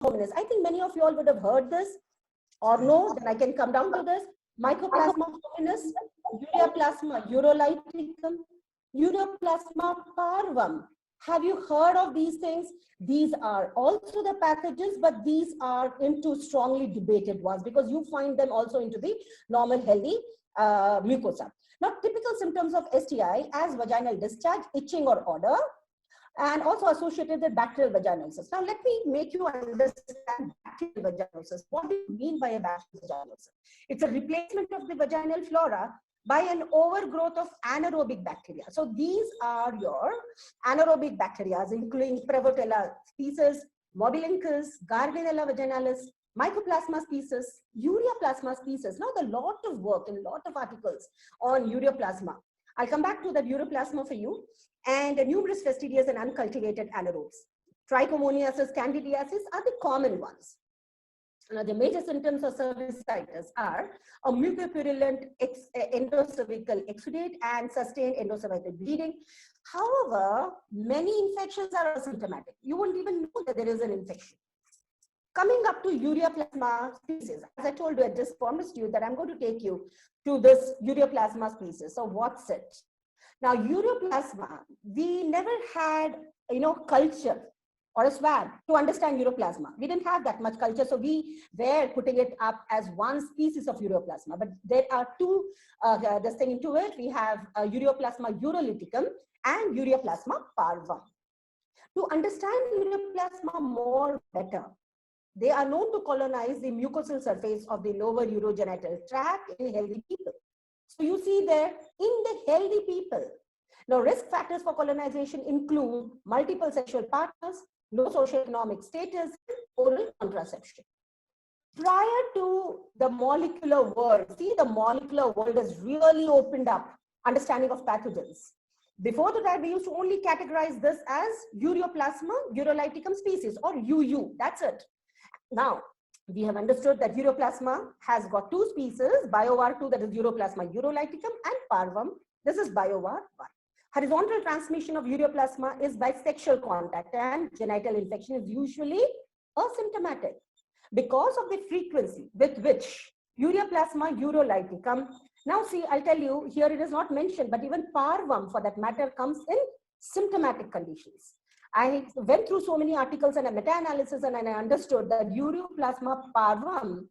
hominis. I think many of you all would have heard this or no, then I can come down to this. Mycoplasma hominis, Ureaplasma urolyticum, Ureaplasma parvum. Have you heard of these things? These are also the pathogens, but these are into strongly debated ones because you find them also into the normal healthy mucosa. Now, typical symptoms of STI as vaginal discharge, itching or odor, and also associated with bacterial vaginosis. Now, let me make you understand bacterial vaginosis. What do you mean by a bacterial vaginosis? It's a replacement of the vaginal flora by an overgrowth of anaerobic bacteria. So these are your anaerobic bacteria, including Prevotella species, Mobilingus, Gardnerella vaginalis, Mycoplasma species, Ureaplasma species. Now, the lot of work and lot of articles on Ureaplasma. I'll come back to that Ureaplasma for you. And numerous fastidious and uncultivated anaerobes. Trichomoniasis, candidiasis are the common ones. Now, the major symptoms of cervicitis are a mucopurulent endocervical exudate and sustained endocervical bleeding. However, many infections are asymptomatic. You won't even know that there is an infection. Coming up to Ureaplasma species, as I told you, I just promised you that I'm going to take you to this Ureaplasma species. So what's it? Now, Ureaplasma, we never had, culture or a swab to understand Ureaplasma. We didn't have that much culture, so we were putting it up as one species of Ureaplasma. But there are two, this thing into it. We have Ureaplasma urolyticum and Ureaplasma parvum. To understand Ureaplasma more better, they are known to colonize the mucosal surface of the lower urogenital tract in healthy people. So you see there in the healthy people. Now, risk factors for colonization include multiple sexual partners, low socioeconomic status, oral contraception. Prior to the molecular world, see, the molecular world has really opened up understanding of pathogens. Before that, we used to only categorize this as Ureaplasma urolyticum species or UU. That's it. Now, we have understood that Ureaplasma has got two species, BioVar2, that is Ureaplasma urolyticum, and Parvum, this is BioVar1. Horizontal transmission of Ureaplasma is by sexual contact, and genital infection is usually asymptomatic. Because of the frequency with which Ureaplasma urolyticum, now see, I'll tell you, here it is not mentioned, but even Parvum for that matter comes in symptomatic conditions. I went through so many articles and a meta-analysis, and I understood that Ureaplasma parvum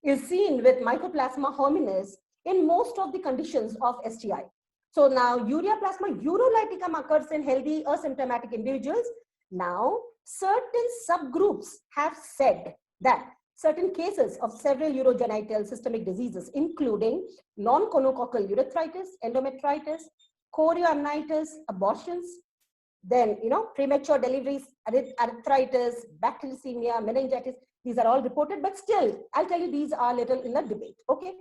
is seen with Mycoplasma hominis in most of the conditions of STI. So now Ureaplasma urolyticum occurs in healthy asymptomatic individuals. Now, certain subgroups have said that certain cases of several urogenital systemic diseases, including non-gonococcal urethritis, endometritis, chorioamnitis, abortions, then, premature deliveries, arthritis, bacteremia, meningitis, these are all reported, but still, I'll tell you, these are little in the debate, okay?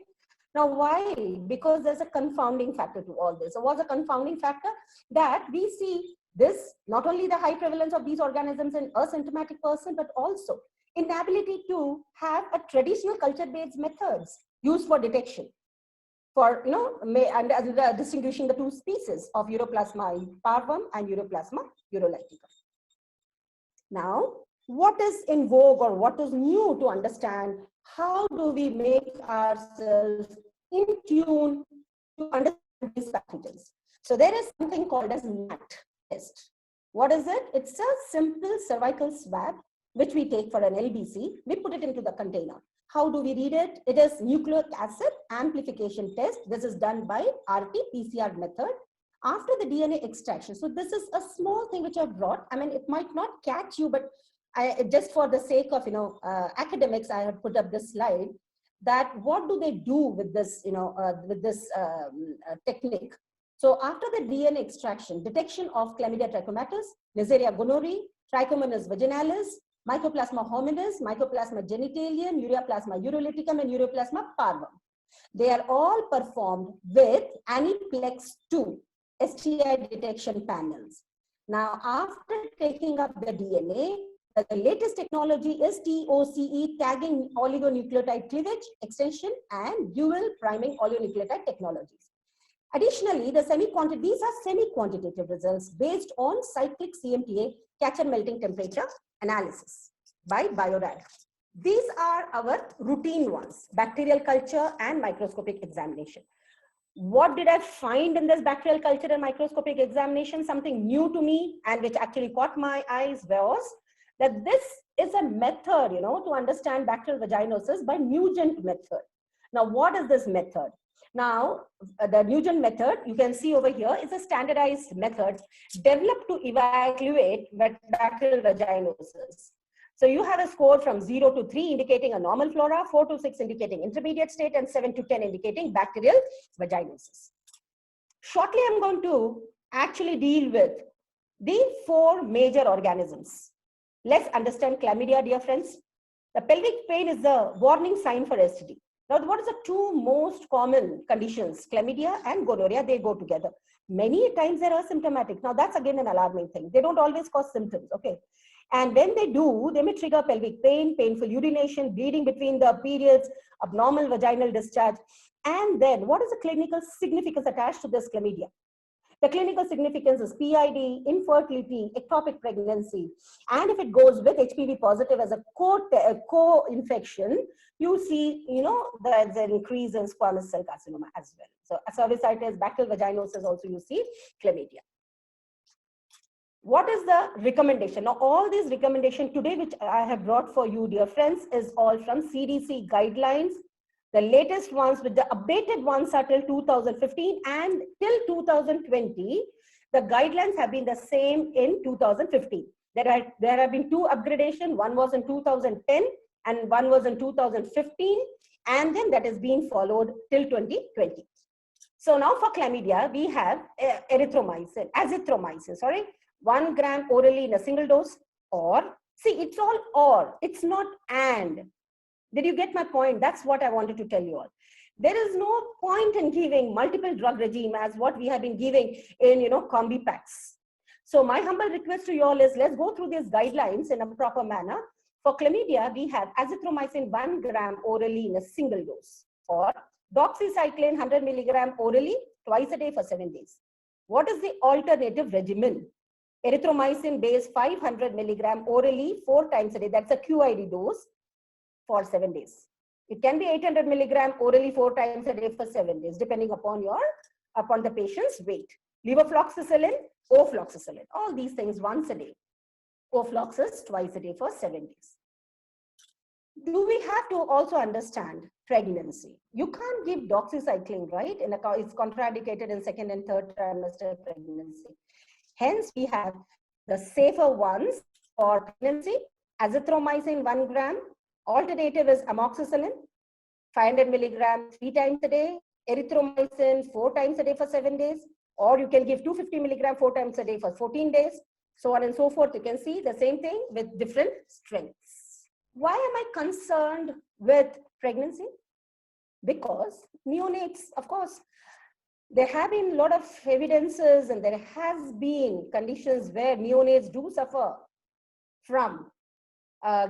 Now, why? Because there's a confounding factor to all this. So what's a confounding factor? That we see this, not only the high prevalence of these organisms in asymptomatic person, but also inability to have a traditional culture-based methods used for detection. For, and distinguishing the two species of Ureaplasma parvum and Ureaplasma urolyticum. Now, what is in vogue or what is new to understand? How do we make ourselves in tune to understand these pathogens? So there is something called as NAT test. What is it? It's a simple cervical swab, which we take for an LBC. We put it into the container. How do we read it? It is nucleic acid amplification test. This is done by RT-PCR method after the DNA extraction. So this is a small thing which I've brought. I mean, it might not catch you, but just for the sake of, academics, I have put up this slide that what do they do with this, technique? So after the DNA extraction, detection of Chlamydia trachomatis, Neisseria gonorrhoeae, Trichomonas vaginalis, Mycoplasma hominis, Mycoplasma genitalium, Ureaplasma urolyticum, and Ureaplasma parvum. They are all performed with Aniplex 2 STI detection panels. Now, after taking up the DNA, the latest technology is TOCE, tagging oligonucleotide cleavage extension, and dual priming oligonucleotide technologies. Additionally, these are semi-quantitative results based on cyclic CMTA, catch and melting temperature analysis. by biorad. These are our routine ones, bacterial culture and microscopic examination. What did I find in this bacterial culture and microscopic examination? Something new to me and which actually caught my eyes was that this is a method, to understand bacterial vaginosis by Nugent method. Now, what is this method? Now, the Nugent method, you can see over here, is a standardized method developed to evaluate bacterial vaginosis. So you have a score from 0 to 3 indicating a normal flora, 4 to 6 indicating intermediate state, and 7 to 10 indicating bacterial vaginosis. Shortly, I'm going to actually deal with the 4 major organisms. Let's understand chlamydia, dear friends. The pelvic pain is the warning sign for STD. Now, what are the 2 most common conditions? Chlamydia and gonorrhea, they go together. Many times they're asymptomatic. Now, that's again an alarming thing. They don't always cause symptoms, okay? And when they do, they may trigger pelvic pain, painful urination, bleeding between the periods, abnormal vaginal discharge. And then, what is the clinical significance attached to this chlamydia? The clinical significance is PID, infertility, ectopic pregnancy. And if it goes with HPV positive as a co-infection, you see, there's an increase in squamous cell carcinoma as well. So cervicitis, bacterial vaginosis, also you see chlamydia. What is the recommendation? Now, all these recommendations today, which I have brought for you, dear friends, is all from CDC guidelines. The latest ones with the updated ones are till 2015 and till 2020. The guidelines have been the same in 2015. There have been 2 upgradations. One was in 2010 and one was in 2015. And then that is being followed till 2020. So now for chlamydia, we have azithromycin, 1 gram orally in a single dose, or, see, it's all or, it's not and. Did you get my point? That's what I wanted to tell you all. There is no point in giving multiple drug regime as what we have been giving in, combi packs. So my humble request to you all is, let's go through these guidelines in a proper manner. For chlamydia, we have azithromycin 1 gram orally in a single dose, or doxycycline 100 milligram orally twice a day for 7 days. What is the alternative regimen? Erythromycin base 500 milligram orally 4 times a day. That's a QID dose for 7 days. It can be 800 milligram orally 4 times a day for 7 days, depending upon the patient's weight. Levofloxacillin, ofloxacillin, all these things once a day. Oflox twice a day for 7 days. Do we have to also understand pregnancy? You can't give doxycycline, right? It's contraindicated in 2nd and 3rd trimester pregnancy. Hence, we have the safer ones for pregnancy, azithromycin 1 gram, alternative is amoxicillin, 500 milligram 3 times a day, erythromycin 4 times a day for 7 days, or you can give 250 milligram 4 times a day for 14 days, so on and so forth. You can see the same thing with different strengths. Why am I concerned with pregnancy? Because neonates, of course, there have been a lot of evidences and there has been conditions where neonates do suffer from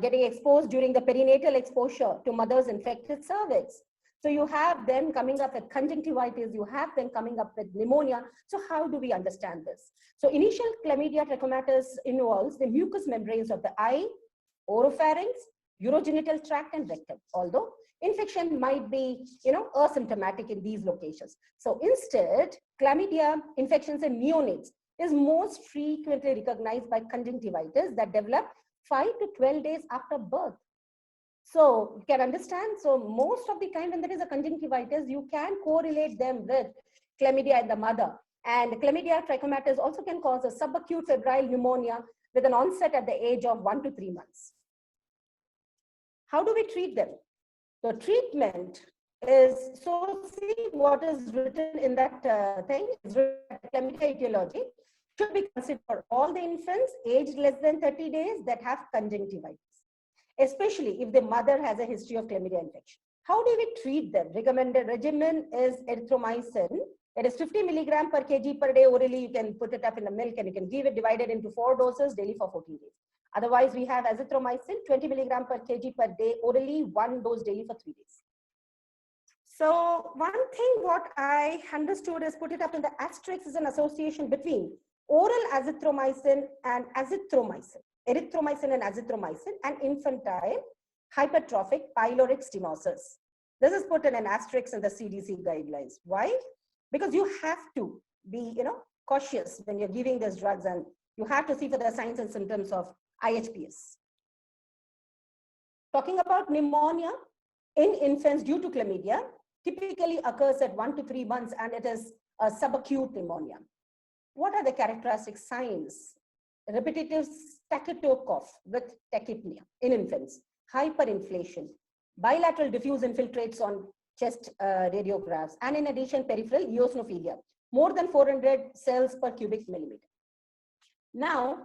getting exposed during the perinatal exposure to mother's infected cervix. So you have them coming up with conjunctivitis, you have them coming up with pneumonia. So how do we understand this? So initial chlamydia trachomatis involves the mucous membranes of the eye, oropharynx, urogenital tract, and rectum, although infection might be, asymptomatic in these locations. So instead, chlamydia infections in neonates is most frequently recognized by conjunctivitis that develop 5 to 12 days after birth. So you can understand. So most of the time when there is a conjunctivitis, you can correlate them with chlamydia in the mother. And chlamydia trachomatis also can cause a subacute febrile pneumonia with an onset at the age of 1 to 3 months. How do we treat them? The treatment is, so see what is written in that thing, is chlamydia etiology should be considered for all the infants aged less than 30 days that have conjunctivitis, especially if the mother has a history of chlamydia infection. How do we treat them? Recommended regimen is erythromycin. It is 50 milligram per kg per day orally. You can put it up in the milk and you can give it divided into 4 doses daily for 14 days. Otherwise, we have azithromycin, 20 milligram per kg per day orally, 1 dose daily for 3 days. So one thing what I understood is put it up in the asterisk is an association between oral azithromycin and azithromycin. erythromycin and azithromycin, and infantile hypertrophic pyloric stenosis. This is put in an asterisk in the CDC guidelines. Why? Because you have to be, cautious when you're giving these drugs, and you have to see for the signs and symptoms of IHPS. Talking about pneumonia in infants due to chlamydia, typically occurs at 1 to 3 months, and it is a subacute pneumonia. What are the characteristic signs? Repetitive staccato cough with tachypnea in infants, hyperinflation, bilateral diffuse infiltrates on chest radiographs, and in addition, peripheral eosinophilia, more than 400 cells per cubic millimeter. Now,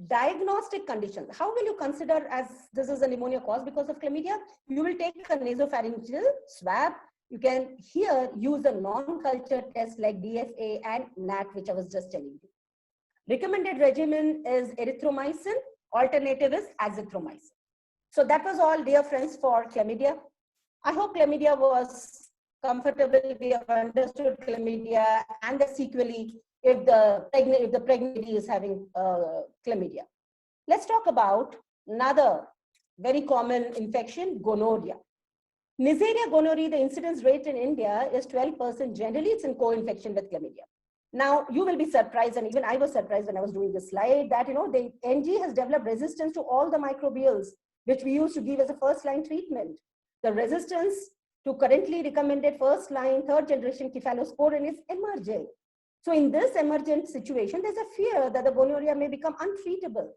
diagnostic conditions. How will you consider as this is a pneumonia cause because of chlamydia? You will take a nasopharyngeal swab. You can here use a non-culture test like DFA and NAT, which I was just telling you. Recommended regimen is erythromycin. Alternative is azithromycin. So that was all, dear friends, for chlamydia. I hope chlamydia was comfortable. We have understood chlamydia and the sequelae if the pregnancy is having chlamydia. Let's talk about another very common infection, gonorrhea. Neisseria gonorrhoeae, the incidence rate in India is 12%. Generally, it's in co-infection with chlamydia. Now, you will be surprised, and even I was surprised when I was doing this slide, that the NG has developed resistance to all the microbials, which we used to give as a first-line treatment. The resistance to currently recommended first-line, third-generation cephalosporin is emerging. So in this emergent situation, there's a fear that the gonorrhea may become untreatable.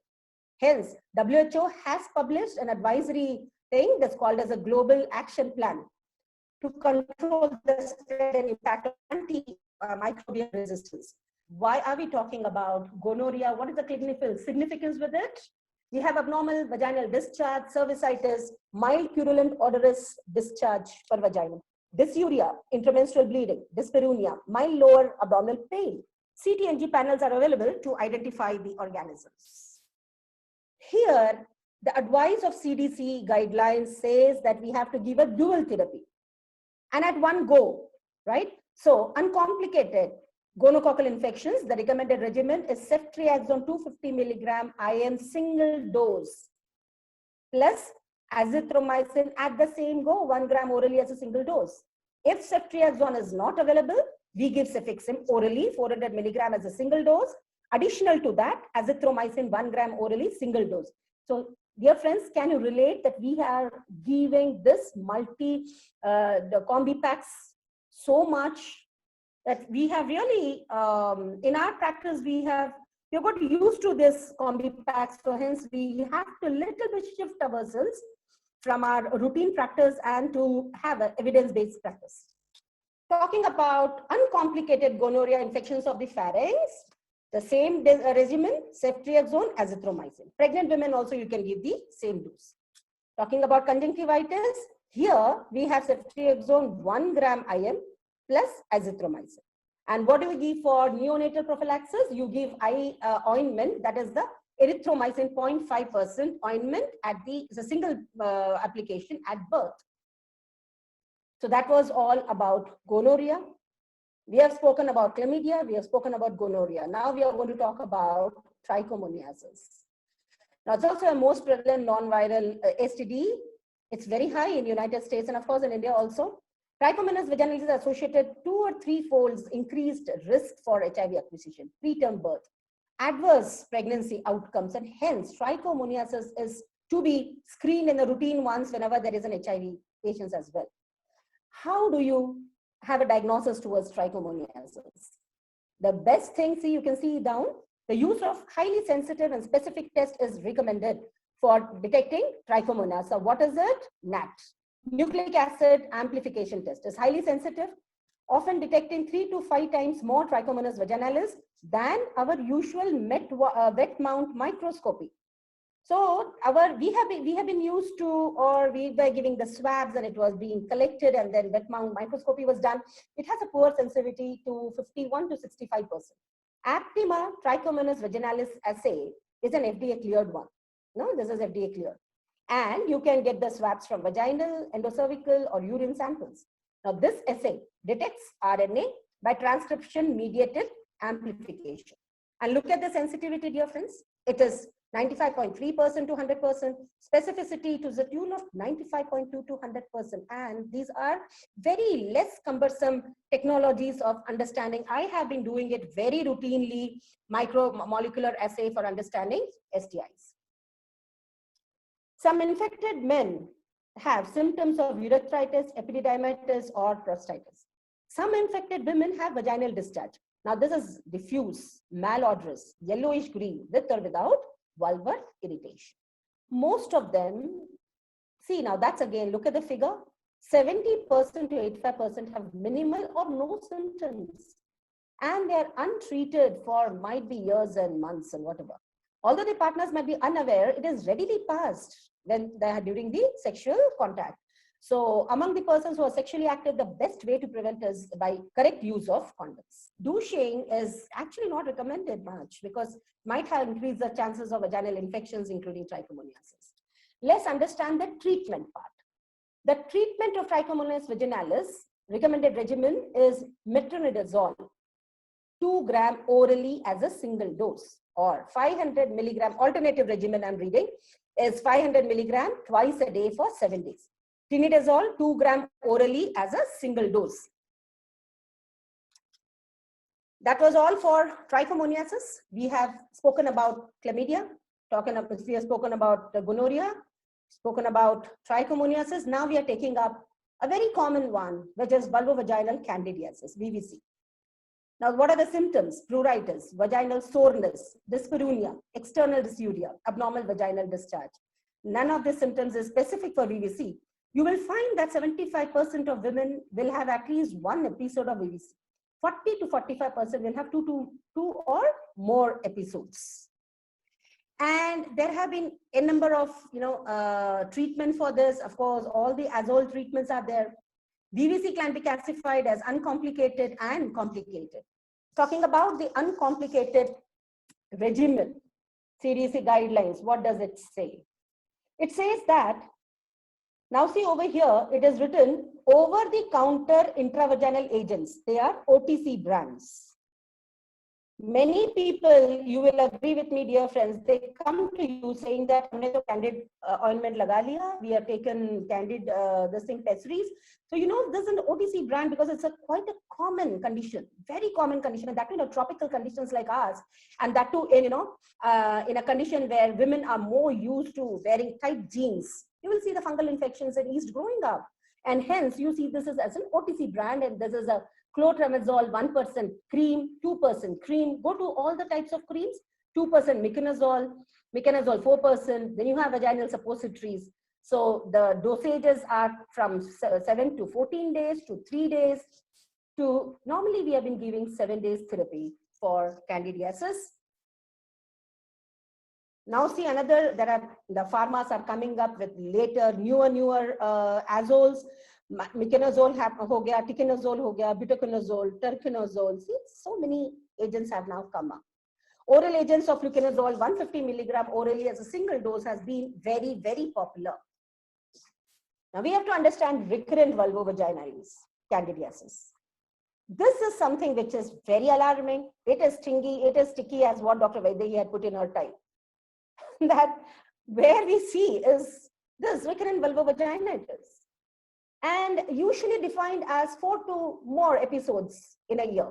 Hence, WHO has published an advisory thing that's called as a global action plan to control the spread and impact of antimicrobial resistance. Why are we talking about gonorrhea? What is the clinical significance with it? We have abnormal vaginal discharge, cervicitis, mild purulent odorous discharge per vagina, dysuria, intramenstrual bleeding, dyspareunia, mild lower abdominal pain. CT&G panels are available to identify the organisms. Here, the advice of CDC guidelines says that we have to give a dual therapy and at one go, right? So uncomplicated gonococcal infections, the recommended regimen is ceftriaxone 250 milligram IM single dose plus azithromycin at the same go, 1 gram orally as a single dose. If ceftriaxone is not available, we give cefixime orally 400 milligram as a single dose. Additional to that, azithromycin 1 gram orally single dose. So dear friends, can you relate that we are giving this the combi packs so much that we have really, in our practice, we've got used to this combi packs. So hence we have to little bit shift ourselves from our routine practice and to have an evidence-based practice. Talking about uncomplicated gonorrhea infections of the pharynx, the same regimen, ceftriaxone, azithromycin. Pregnant women also you can give the same dose. Talking about conjunctivitis, here we have ceftriaxone 1 gram IM plus azithromycin. And what do we give for neonatal prophylaxis? You give ointment, that is the erythromycin 0.5% ointment at the single application at birth. So that was all about gonorrhea. We have spoken about chlamydia, we have spoken about gonorrhea. Now we are going to talk about trichomoniasis. Now it's also a most prevalent non-viral STD. It's very high in the United States and of course in India also. Trichomonas vaginalis is associated 2 or 3 folds increased risk for HIV acquisition, preterm birth, adverse pregnancy outcomes, and hence trichomoniasis is to be screened in the routine ones whenever there is an HIV patient as well. How do you have a diagnosis towards trichomoniasis? The best thing, see, you can see down, the use of highly sensitive and specific test is recommended for detecting trichomonas. So what is it? NAT. Nucleic acid amplification test is highly sensitive, often detecting 3 to 5 times more trichomonas vaginalis than our usual wet mount microscopy. So we have been used to, or we were giving the swabs and it was being collected and then wet mount microscopy was done. It has a poor sensitivity to 51 to 65%. Aptima trichomonas vaginalis assay is an FDA cleared one. No, this is FDA cleared. And you can get the swabs from vaginal, endocervical or urine samples. Now this assay detects RNA by transcription mediated amplification. And look at the sensitivity, dear friends. It is 95.3% to 100%, specificity to the tune of 95.2 to 100%. And these are very less cumbersome technologies of understanding. I have been doing it very routinely, micromolecular assay for understanding STIs. Some infected men have symptoms of urethritis, epididymitis, or prostatitis. Some infected women have vaginal discharge. Now, this is diffuse, malodorous, yellowish green, with or without vulvar irritation. Most of them, see now, that's again, look at the figure, 70% to 85% have minimal or no symptoms. And they're untreated for might be years and months and whatever. Although the partners might be unaware, it is readily passed when they are during the sexual contact. So among the persons who are sexually active, the best way to prevent is by correct use of condoms. Douching is actually not recommended much because might have increased the chances of vaginal infections, including trichomoniasis. Let's understand the treatment part. The treatment of Trichomonas vaginalis recommended regimen is metronidazole, 2 gram orally as a single dose, or 500 milligram alternative regimen I'm reading is 500 milligram twice a day for 7 days. Tinidazole, 2 gram orally as a single dose. That was all for trichomoniasis. We have spoken about chlamydia, we have spoken about gonorrhea, spoken about trichomoniasis. Now we are taking up a very common one, which is vulvovaginal candidiasis, VVC. Now, what are the symptoms? Pruritus, vaginal soreness, dyspareunia, external dysuria, abnormal vaginal discharge. None of the symptoms is specific for VVC. You will find that 75% of women will have at least one episode of VVC. 40 to 45% will have two or more episodes. And there have been a number of treatment for this. Of course, all the azole treatments are there. VVC can be classified as uncomplicated and complicated. Talking about the uncomplicated regimen, CDC guidelines, what does it say? It says that, now see over here, it is written over-the-counter intravaginal agents. They are OTC brands. Many people, you will agree with me, dear friends, they come to you saying that humne to candid ointment laga liya, we have taken candid this thing pessaries. So this is an OTC brand because it's quite a common condition, very common condition, and that too in tropical conditions like ours, and that too in in a condition where women are more used to wearing tight jeans. You will see the fungal infections and yeast growing up, and hence you see this is as an OTC brand, and this is a clotrimazole 1% cream, 2% cream. Go to all the types of creams, 2% miconazole 4%. Then you have vaginal suppositories. So the dosages are from 7 to 14 days to 3 days to, normally we have been giving 7 days therapy for candidiasis. Now see another, the pharmas are coming up with later, newer azoles. Miconazole ho gaya, ticonazole ho gaya, butaconazole, terconazole. See, so many agents have now come up. Oral agents of fluconazole, 150 milligram orally as a single dose has been very, very popular. Now we have to understand recurrent vulvovaginal candidiasis. This is something which is very alarming. It is stingy, it is sticky, as what Dr. Vaidehi had put in her time. That where we see is this recurrent vulvovaginalitis, and usually defined as 4 to more episodes in a year.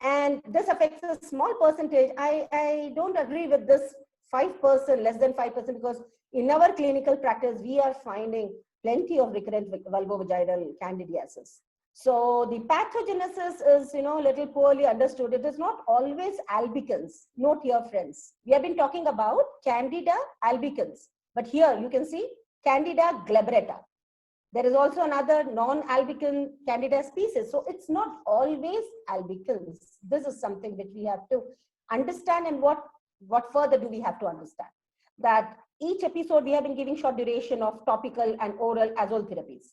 And this affects a small percentage. I don't agree with this 5%, less than 5%, because in our clinical practice, we are finding plenty of recurrent vulvovaginal candidiasis. So the pathogenesis is, little poorly understood. It is not always albicans. Note here, friends. We have been talking about Candida albicans, but here you can see Candida glabrata. There is also another non-albican Candida species. So it's not always albicans. This is something that we have to understand. And what further do we have to understand? That each episode we have been giving short duration of topical and oral azole therapies.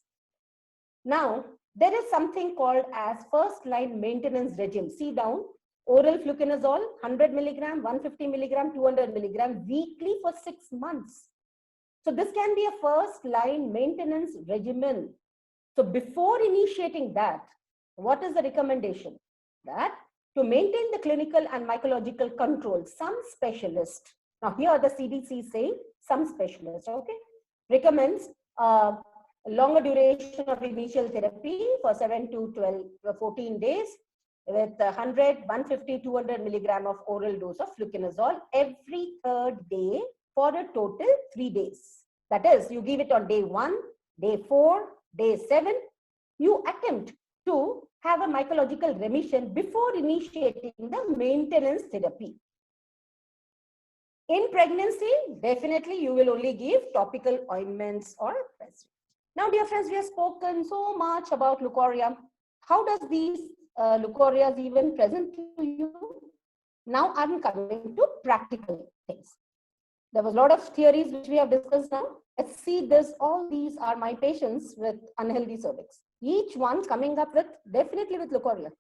Now, there is something called as first line maintenance regime. See down, oral fluconazole, 100 milligram, 150 milligram, 200 milligram weekly for 6 months. So this can be a first line maintenance regimen. So before initiating that, what is the recommendation? That to maintain the clinical and mycological control, some specialist Now here the CDC is saying some specialist, okay, recommends longer duration of initial therapy for 7 to 14 days with 100, 150, 200 milligram of oral dose of fluconazole every third day for a total 3 days. That is, you give it on day 1, day 4, day 7. You attempt to have a mycological remission before initiating the maintenance therapy. In pregnancy, definitely you will only give topical ointments or press. Now, dear friends, we have spoken so much about leukorrhea. How does these leukorrheas even present to you? Now I'm coming to practical things. There was a lot of theories which we have discussed now. Let's see this. All these are my patients with unhealthy cervix. Each one coming up with, definitely with leukorrhea.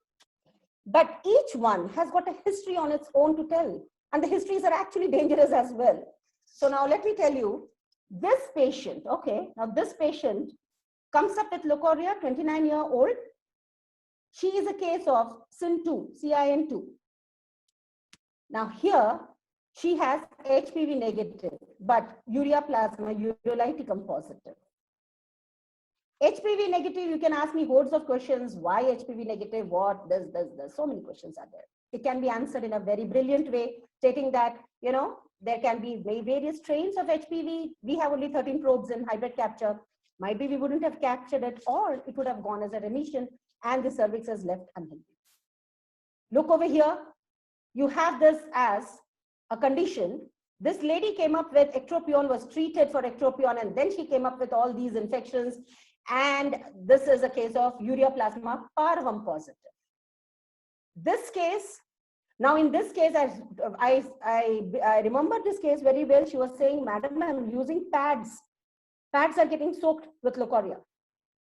But each one has got a history on its own to tell. And the histories are actually dangerous as well. So now let me tell you, this patient, okay, now this patient comes up with leukorrhea, 29-year-old. She is a case of CIN2, CIN2. Now here, she has HPV negative, but ureaplasma urolyticum positive. HPV negative, you can ask me hordes of questions. Why HPV negative? What? This. So many questions are there. It can be answered in a very brilliant way, stating that, you know, there can be various strains of HPV. We have only 13 probes in hybrid capture. Might be we wouldn't have captured it, or it would have gone as a remission and the cervix is left unhealthy. Look over here. You have this as a condition. This lady came up with ectropion, was treated for ectropion, and then she came up with all these infections. And this is a case of ureaplasma parvum positive. This case, now in this case, I remember this case very well. She was saying, madam, I'm using pads. Pads are getting soaked with leukorrhea.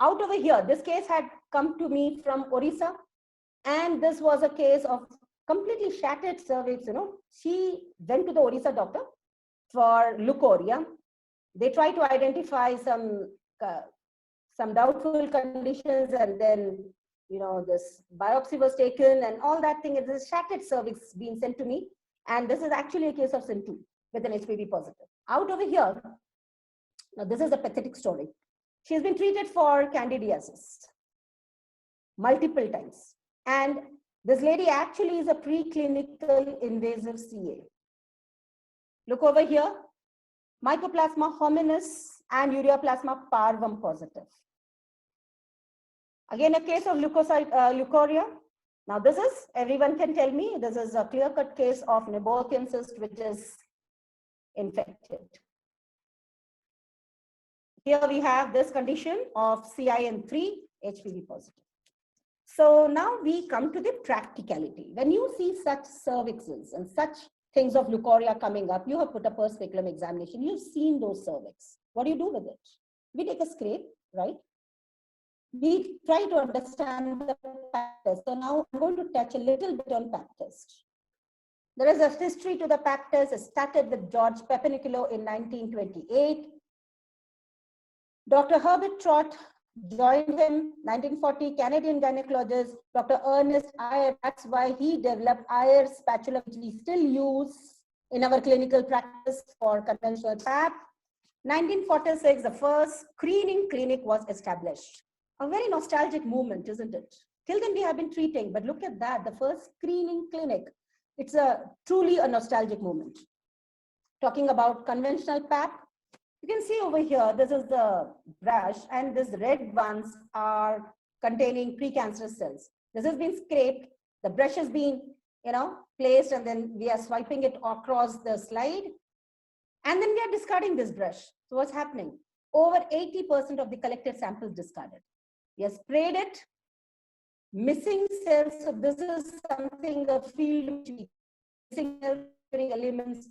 Out over here, this case had come to me from Orissa. And this was a case of completely shattered cervix, you know. She went to the Orissa doctor for leukorrhea. They tried to identify some doubtful conditions, and then, you know, this biopsy was taken and all that thing. It is shattered cervix being sent to me. And this is actually a case of CIN2 with an HPV positive. Out over here, now this is a pathetic story. She's been treated for candidiasis multiple times. And this lady actually is a preclinical invasive CA. Look over here, Mycoplasma hominis and ureaplasma parvum positive. Again, a case of leukorrhea. Now this is, everyone can tell me, this is a clear-cut case of Nebauthian cyst which is infected. Here we have this condition of CIN3 HPV positive. So now we come to the practicality. When you see such cervixes and such things of leukorrhea coming up, you have put a pulse speculum examination, you've seen those cervix. What do you do with it? We take a scrape, right? We try to understand the PAP test. So now I'm going to touch a little bit on PAP test. There is a history to the PAP test. It started with George Papanicolaou in 1928. Dr. Herbert Trott joined him, 1940, Canadian gynecologist, Dr. Ernest Iyer. That's why he developed Iyer's spatula, which we still use in our clinical practice for conventional PAP. 1946, the first screening clinic was established. A very nostalgic movement, isn't it? Till then we have been treating, but look at that, the first screening clinic. It's truly a nostalgic moment. Talking about conventional PAP, you can see over here, this is the brush, and these red ones are containing precancerous cells. This has been scraped, the brush has been, you know, placed, and then we are swiping it across the slide. And then we are discarding this brush. So what's happening? Over 80% of the collected samples discarded. We have sprayed it, missing cells. So this is something, a field missing elements.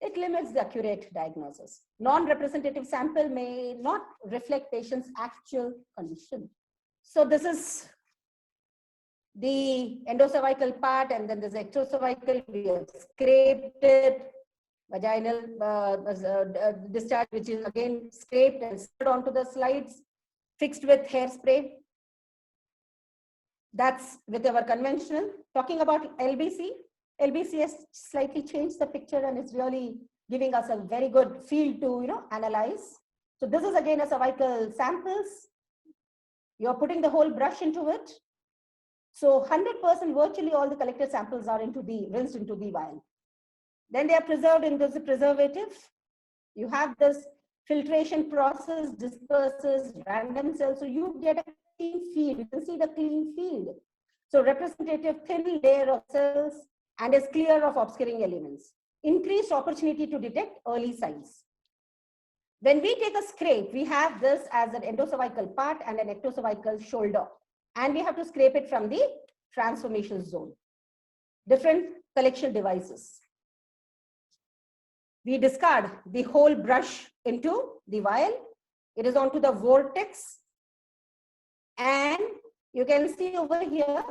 It limits the accurate diagnosis. Non-representative sample may not reflect patient's actual condition. So this is the endocervical part, and then there's ectocervical. We have scraped it. Vaginal discharge, which is again scraped and slid onto the slides, fixed with hairspray. That's with our conventional. Talking about LBC, LBC has slightly changed the picture, and it's really giving us a very good field to, analyze. So this is again a cervical samples. You're putting the whole brush into it. So 100% virtually all the collected samples are rinsed into the vial. Then they are preserved in this preservative. You have this filtration process, disperses random cells. So you get a clean field. You can see the clean field. So representative thin layer of cells and is clear of obscuring elements. Increased opportunity to detect early signs. When we take a scrape, we have this as an endocervical part and an ectocervical shoulder. And we have to scrape it from the transformation zone. Different collection devices. We discard the whole brush into the vial. It is onto the vortex. And you can see over here,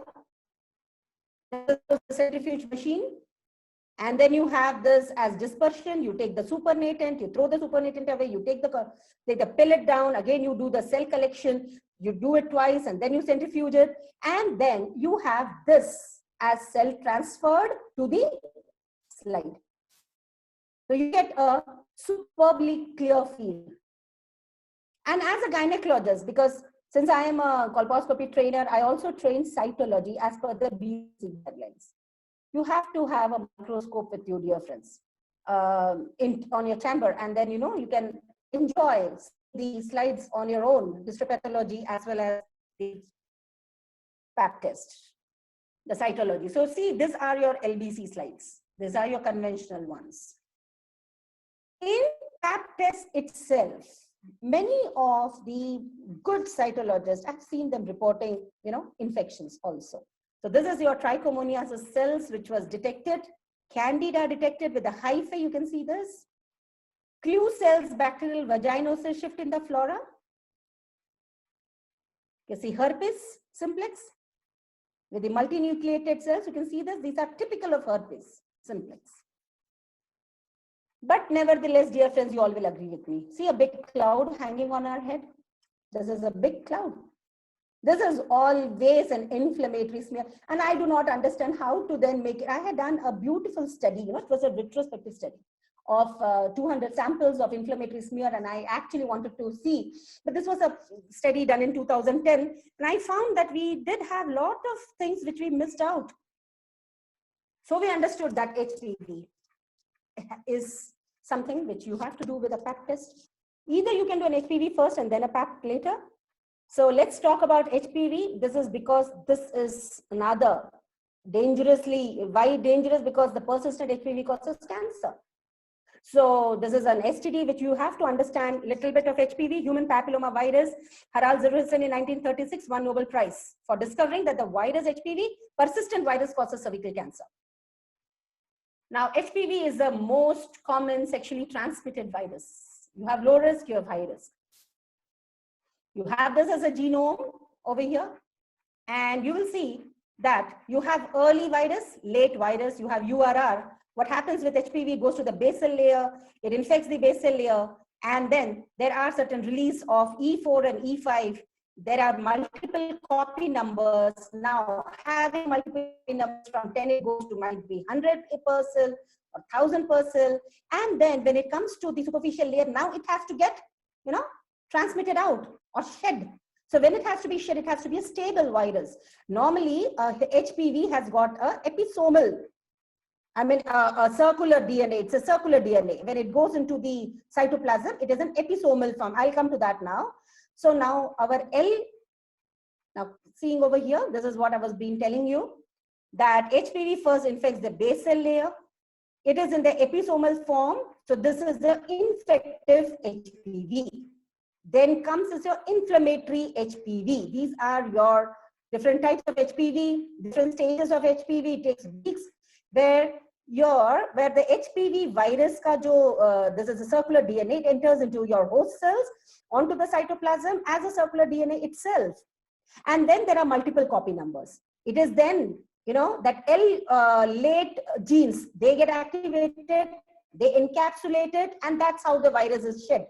the centrifuge machine. And then you have this as dispersion. You take the supernatant, you throw the supernatant away, you take the pellet down, again you do the cell collection, you do it twice and then you centrifuge it. And then you have this as cell transferred to the slide. So you get a superbly clear field. And as a gynecologist, because since I am a colposcopy trainer, I also train cytology as per the BC guidelines. You have to have a microscope with you, dear friends, on your chamber, and then you can enjoy the slides on your own, histopathology as well as the pap test, the cytology. So see, these are your LBC slides. These are your conventional ones. In pap test itself, many of the good cytologists, I've seen them reporting, infections also. So this is your trichomoniasis cells, which was detected. Candida detected with a hyphae, you can see this. Clue cells, bacterial vaginosis shift in the flora. You see herpes simplex with the multinucleated cells. You can see this. These are typical of herpes simplex. But nevertheless, dear friends, you all will agree with me. See a big cloud hanging on our head. This is a big cloud. This is always an inflammatory smear. And I do not understand how to then make it. I had done a beautiful study, it was a retrospective study of 200 samples of inflammatory smear. And I actually wanted to see, but this was a study done in 2010. And I found that we did have a lot of things which we missed out. So we understood that HPV is something which you have to do with a pap test. Either you can do an HPV first and then a pap later. So let's talk about HPV. This is because this is another why dangerous? Because the persistent HPV causes cancer. So this is an STD which you have to understand. Little bit of HPV, human papilloma virus. Harald Zurison in 1936 won Nobel Prize for discovering that the virus HPV, persistent virus, causes cervical cancer. Now HPV is the most common sexually transmitted virus. You have low risk, you have high risk. You have this as a genome over here, and you will see that you have early virus, late virus, you have URR. What happens with HPV goes to the basal layer, it infects the basal layer, and then there are certain release of E4 and E5. There are multiple copy numbers. Now, having multiple numbers from 10, it goes to might be 100 per cell or 1000 per cell. And then when it comes to the superficial layer, now it has to get, transmitted out or shed. So when it has to be shed, it has to be a stable virus. Normally, HPV has got a episomal, a circular DNA. It's a circular DNA. When it goes into the cytoplasm, it is an episomal form. I'll come to that now. So now our now seeing over here, this is what I was telling you, that HPV first infects the basal layer. It is in the episomal form. So this is the infective HPV. Then comes is your inflammatory HPV. These are your different types of HPV, different stages of HPV. It takes weeks where the HPV virus this is a circular DNA, it enters into your host cells onto the cytoplasm as a circular DNA itself. And then there are multiple copy numbers. It is then, that late genes, they get activated, they encapsulate it, and that's how the virus is shed.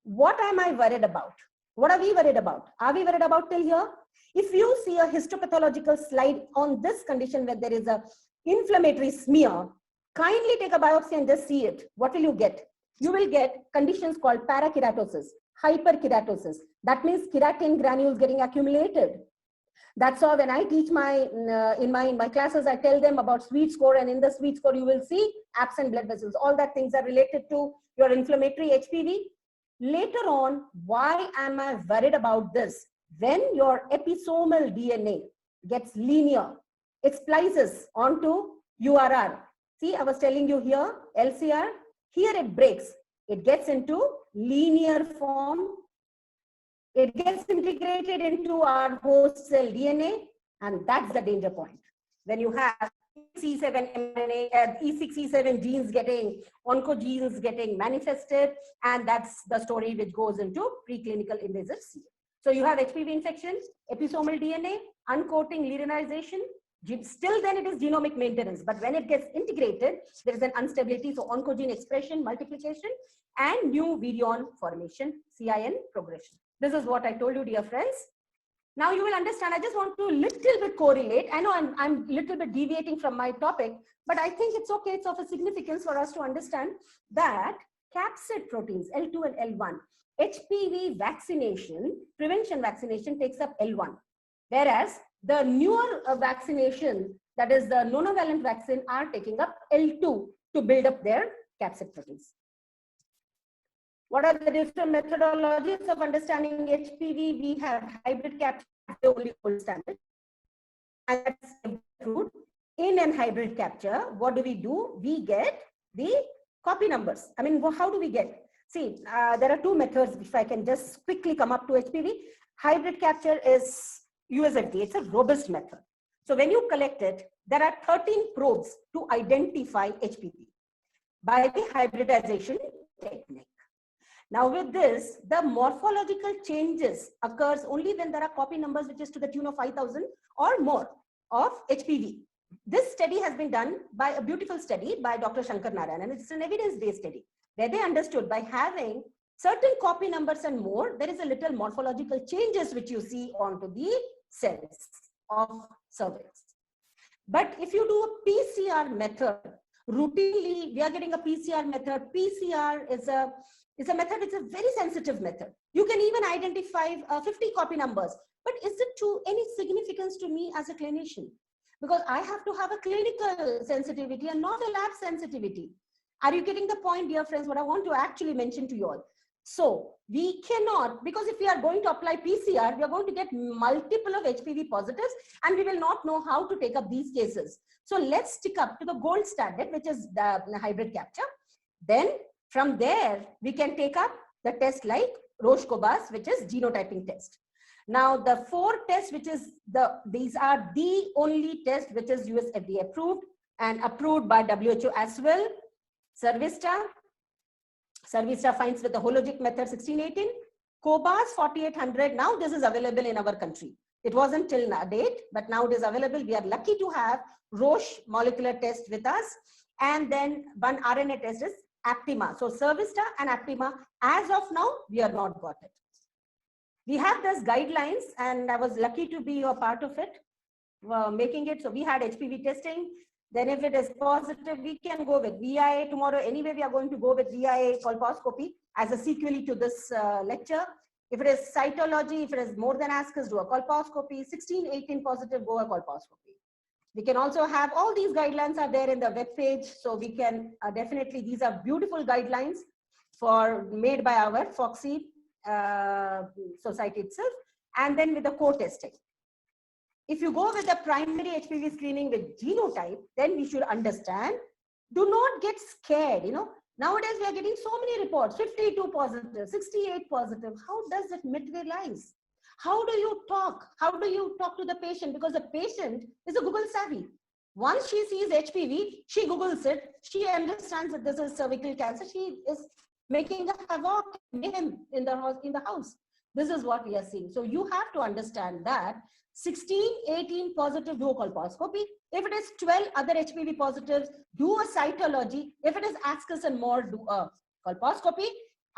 What am I worried about? What are we worried about? Are we worried about till here? If you see a histopathological slide on this condition where there is a inflammatory smear, Kindly take a biopsy and just see it. What will you get? You will get conditions called parakeratosis, hyperkeratosis. That means keratin granules getting accumulated. That's why when I teach in my classes, I tell them about sweet score, and in the sweet score, you will see absent blood vessels. All that things are related to your inflammatory HPV. Later on, why am I worried about this? When your episomal DNA gets linear, it splices onto URR. See, I was telling you here, LCR, here it breaks. It gets into linear form. It gets integrated into our host cell DNA, and that's the danger point. When you have E6, mRNA, E6, E7 genes getting, oncogenes getting manifested, and that's the story which goes into preclinical invasive C. So you have HPV infection, episomal DNA, uncoating, linearization. Still then it is genomic maintenance, but when it gets integrated, there is an instability. So oncogene expression, multiplication, and new virion formation, CIN progression. This is what I told you, dear friends. Now you will understand. I just want to little bit correlate. I know I'm little bit deviating from my topic, but I think it's okay. It's of a significance for us to understand that capsid proteins, L2 and L1, HPV vaccination, prevention vaccination takes up L1. Whereas the newer vaccination, that is the monovalent vaccine, are taking up L2 to build up their capsid proteins. What are the different methodologies of understanding HPV? We have hybrid capture, the only gold standard. And that's approved. In an hybrid capture, what do? We get the copy numbers. I mean, how do we get? See, there are two methods, if I can just quickly come up to HPV. Hybrid capture is USFDA. It's a robust method. So when you collect it, there are 13 probes to identify HPV by the hybridization technique. Now with this, the morphological changes occurs only when there are copy numbers which is to the tune of 5,000 or more of HPV. This study has been done by a beautiful study by Dr. Shankar Narayan, and it's an evidence-based study where they understood by having certain copy numbers and more, there is a little morphological changes which you see onto the cells of cervix. But if you do a PCR method, routinely we are getting a PCR method. PCR is a method, it's a very sensitive method. You can even identify 50 copy numbers, but is it to any significance to me as a clinician? Because I have to have a clinical sensitivity and not a lab sensitivity. Are you getting the point, dear friends, what I want to actually mention to you all? So we cannot, because if we are going to apply PCR, we are going to get multiple of HPV positives and we will not know how to take up these cases. So let's stick up to the gold standard, which is the hybrid capture. Then from there, we can take up the test like Roche-Cobas, which is genotyping test. Now the 4 tests, which is these are the only test which is US FDA approved and approved by WHO as well. Cervista finds with the hologic method 1618, Cobas 4800. Now this is available in our country. It wasn't till date, but now it is available. We are lucky to have Roche molecular test with us. And then one RNA test is Aptima. So Cervista and Aptima, as of now, we are not got it. We have those guidelines and I was lucky to be a part of it, making it. So we had HPV testing. Then if it is positive, we can go with VIA tomorrow. Anyway, we are going to go with VIA colposcopy as a sequel to this lecture. If it is cytology, if it is more than ascus, do a colposcopy. 16, 18 positive, go a colposcopy. We can also have all these guidelines are there in the web page. So we can definitely, these are beautiful guidelines made by our FOXY society itself. And then with the co-testing. If you go with the primary HPV screening with genotype, then we should understand, do not get scared, you know. Nowadays, we are getting so many reports, 52 positive, 68 positive. How does it materialize? How do you talk? How do you talk to the patient? Because the patient is a Google savvy. Once she sees HPV, she Googles it. She understands that this is cervical cancer. She is making a havoc in the house. This is what we are seeing. So you have to understand that 16, 18 positive, do a colposcopy. If it is 12 other HPV positives, do a cytology. If it is ascus and more, do a colposcopy.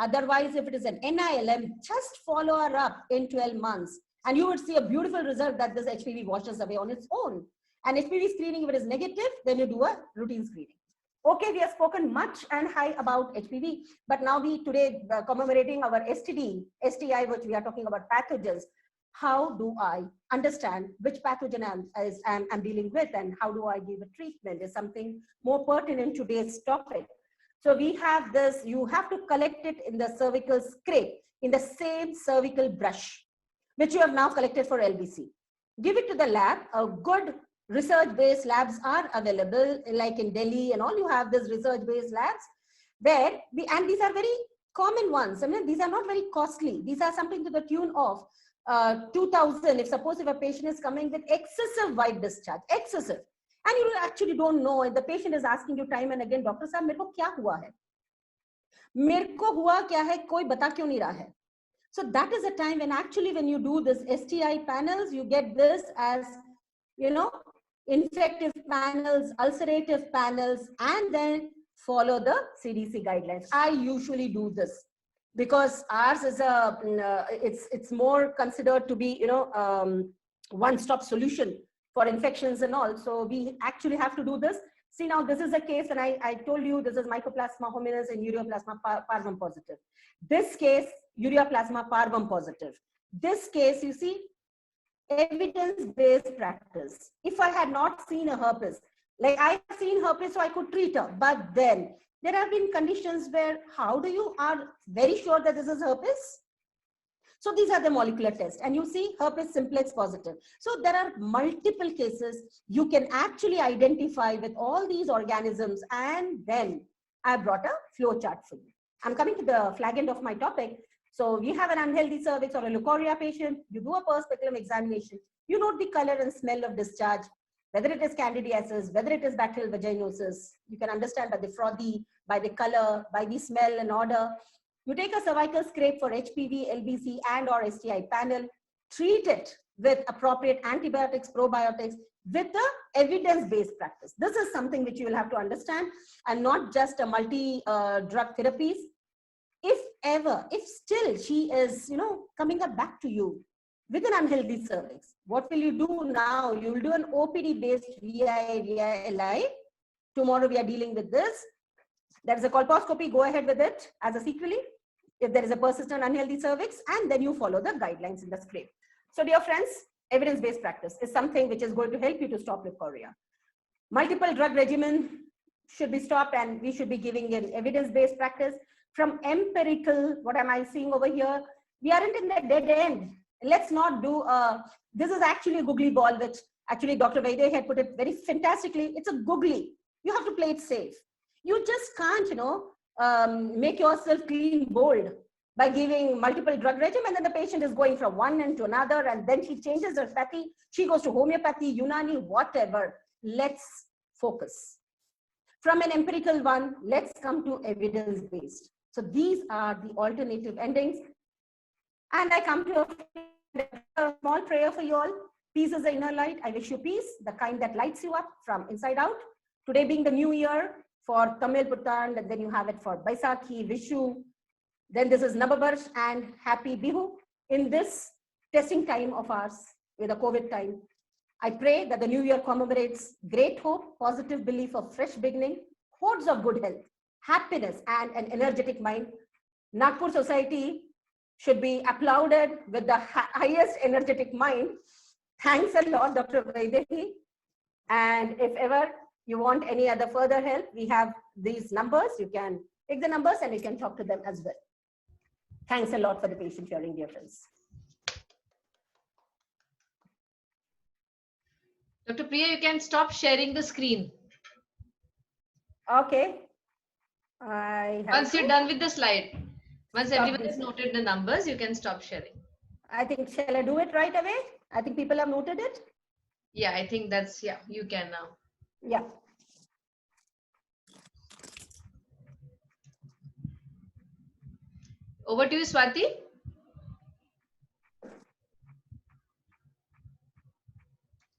Otherwise, if it is an NILM, just follow her up in 12 months. And you would see a beautiful result that this HPV washes away on its own. And HPV screening, if it is negative, then you do a routine screening. Okay, we have spoken much and high about HPV, but now we today commemorating our STI, which we are talking about pathogens. How do I understand which pathogen I'm dealing with, and how do I give a treatment is something more pertinent to today's topic. So we have this, you have to collect it in the cervical scrape, in the same cervical brush, which you have now collected for LBC. Give it to the lab. A good research-based labs are available, like in Delhi and all. You have this research-based labs where and these are very common ones. I mean, these are not very costly. These are something to the tune of 2,000. If suppose if a patient is coming with excessive white discharge, excessive, and you actually don't know, and the patient is asking you time and again, doctor साहब मेरे को क्या हुआ है? मेरे को हुआ क्या है? कोई बता क्यों नहीं रहा है? So that is a time when actually when you do this STI panels, you get this as, you know, infective panels, ulcerative panels, and then follow the CDC guidelines. I usually do this because ours is it's more considered to be, you know, one-stop solution for infections and all. So we actually have to do this. See, now this is a case, and I told you this is Mycoplasma hominis and Ureaplasma parvum positive. This case, Ureaplasma parvum positive. This case, you see, evidence-based practice. If I had not seen a herpes, like I have seen herpes, so I could treat her, but then there have been conditions where how do you are very sure that this is herpes? So these are the molecular tests, and you see herpes simplex positive. So there are multiple cases you can actually identify with all these organisms, and then I brought a flow chart for you. I'm coming to the flag end of my topic. So you have an unhealthy cervix or a leukorrhea patient, you do a pulse speculum examination, you note the color and smell of discharge, whether it is candidiasis, whether it is bacterial vaginosis. You can understand by the frothy, by the color, by the smell and odor. You take a cervical scrape for HPV, LBC and or STI panel, treat it with appropriate antibiotics, probiotics, with the evidence-based practice. This is something which you will have to understand, and not just a multi-drug therapies. If ever, if still she is, you know, coming up back to you with an unhealthy cervix, what will you do now? You will do an OPD-based VI/LI. Tomorrow we are dealing with this. There is a colposcopy, go ahead with it as a sequelae if there is a persistent unhealthy cervix, and then you follow the guidelines in the scrape. So dear friends, evidence-based practice is something which is going to help you to stop leukorrhea. Multiple drug regimen should be stopped, and we should be giving an evidence-based practice. From empirical, what am I seeing over here? We aren't in the dead end. Let's not do this is actually a googly ball, which actually Dr. Vaidya had put it very fantastically. It's a googly. You have to play it safe. You just can't, you know, make yourself clean bold by giving multiple drug regimen, and then the patient is going from one end to another, and then she changes her pathy. She goes to homeopathy, Unani, whatever. Let's focus. From an empirical one, let's come to evidence-based. So these are the alternative endings. And I come to a small prayer for you all. Peace is the inner light. I wish you peace, the kind that lights you up from inside out. Today being the new year for Tamil Puttan, and then you have it for Baisakhi, Vishu. Then this is Nababarsh and Happy Bihu. In this testing time of ours, with the COVID time, I pray that the new year commemorates great hope, positive belief of fresh beginning, hordes of good health, happiness, and an energetic mind. Nagpur society should be applauded with the highest energetic mind. Thanks a lot, Dr. Vaidehi. And if ever you want any other further help, we have these numbers. You can take the numbers and you can talk to them as well. Thanks a lot for the patient hearing, dear friends. Dr. Priya, you can stop sharing the screen. Okay. Once you're done with the slide, once everyone has noted the numbers, you can stop sharing. I think, shall I do it right away? I think people have noted it. Yeah, I think that's, yeah, you can now. Yeah. Over to you, Swati.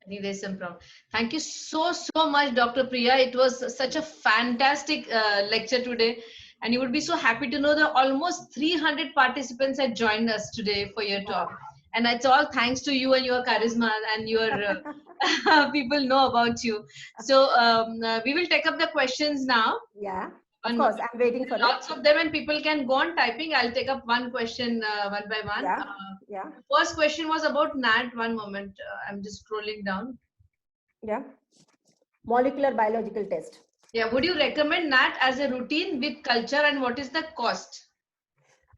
I think there's some problem. Thank you so much, Dr. Priya. It was such a fantastic lecture today. And you would be so happy to know that almost 300 participants had joined us today for your talk. And it's all thanks to you and your charisma and your people know about you. So we will take up the questions now. Yeah, of course. I'm waiting for Lots it. of them, and people can go on typing. I'll take up one question one by one. Yeah, yeah, First question was about NAT. One moment. I'm just scrolling down. yeah. Molecular biological test. Yeah. Would you recommend NAT as a routine with culture, and what is the cost?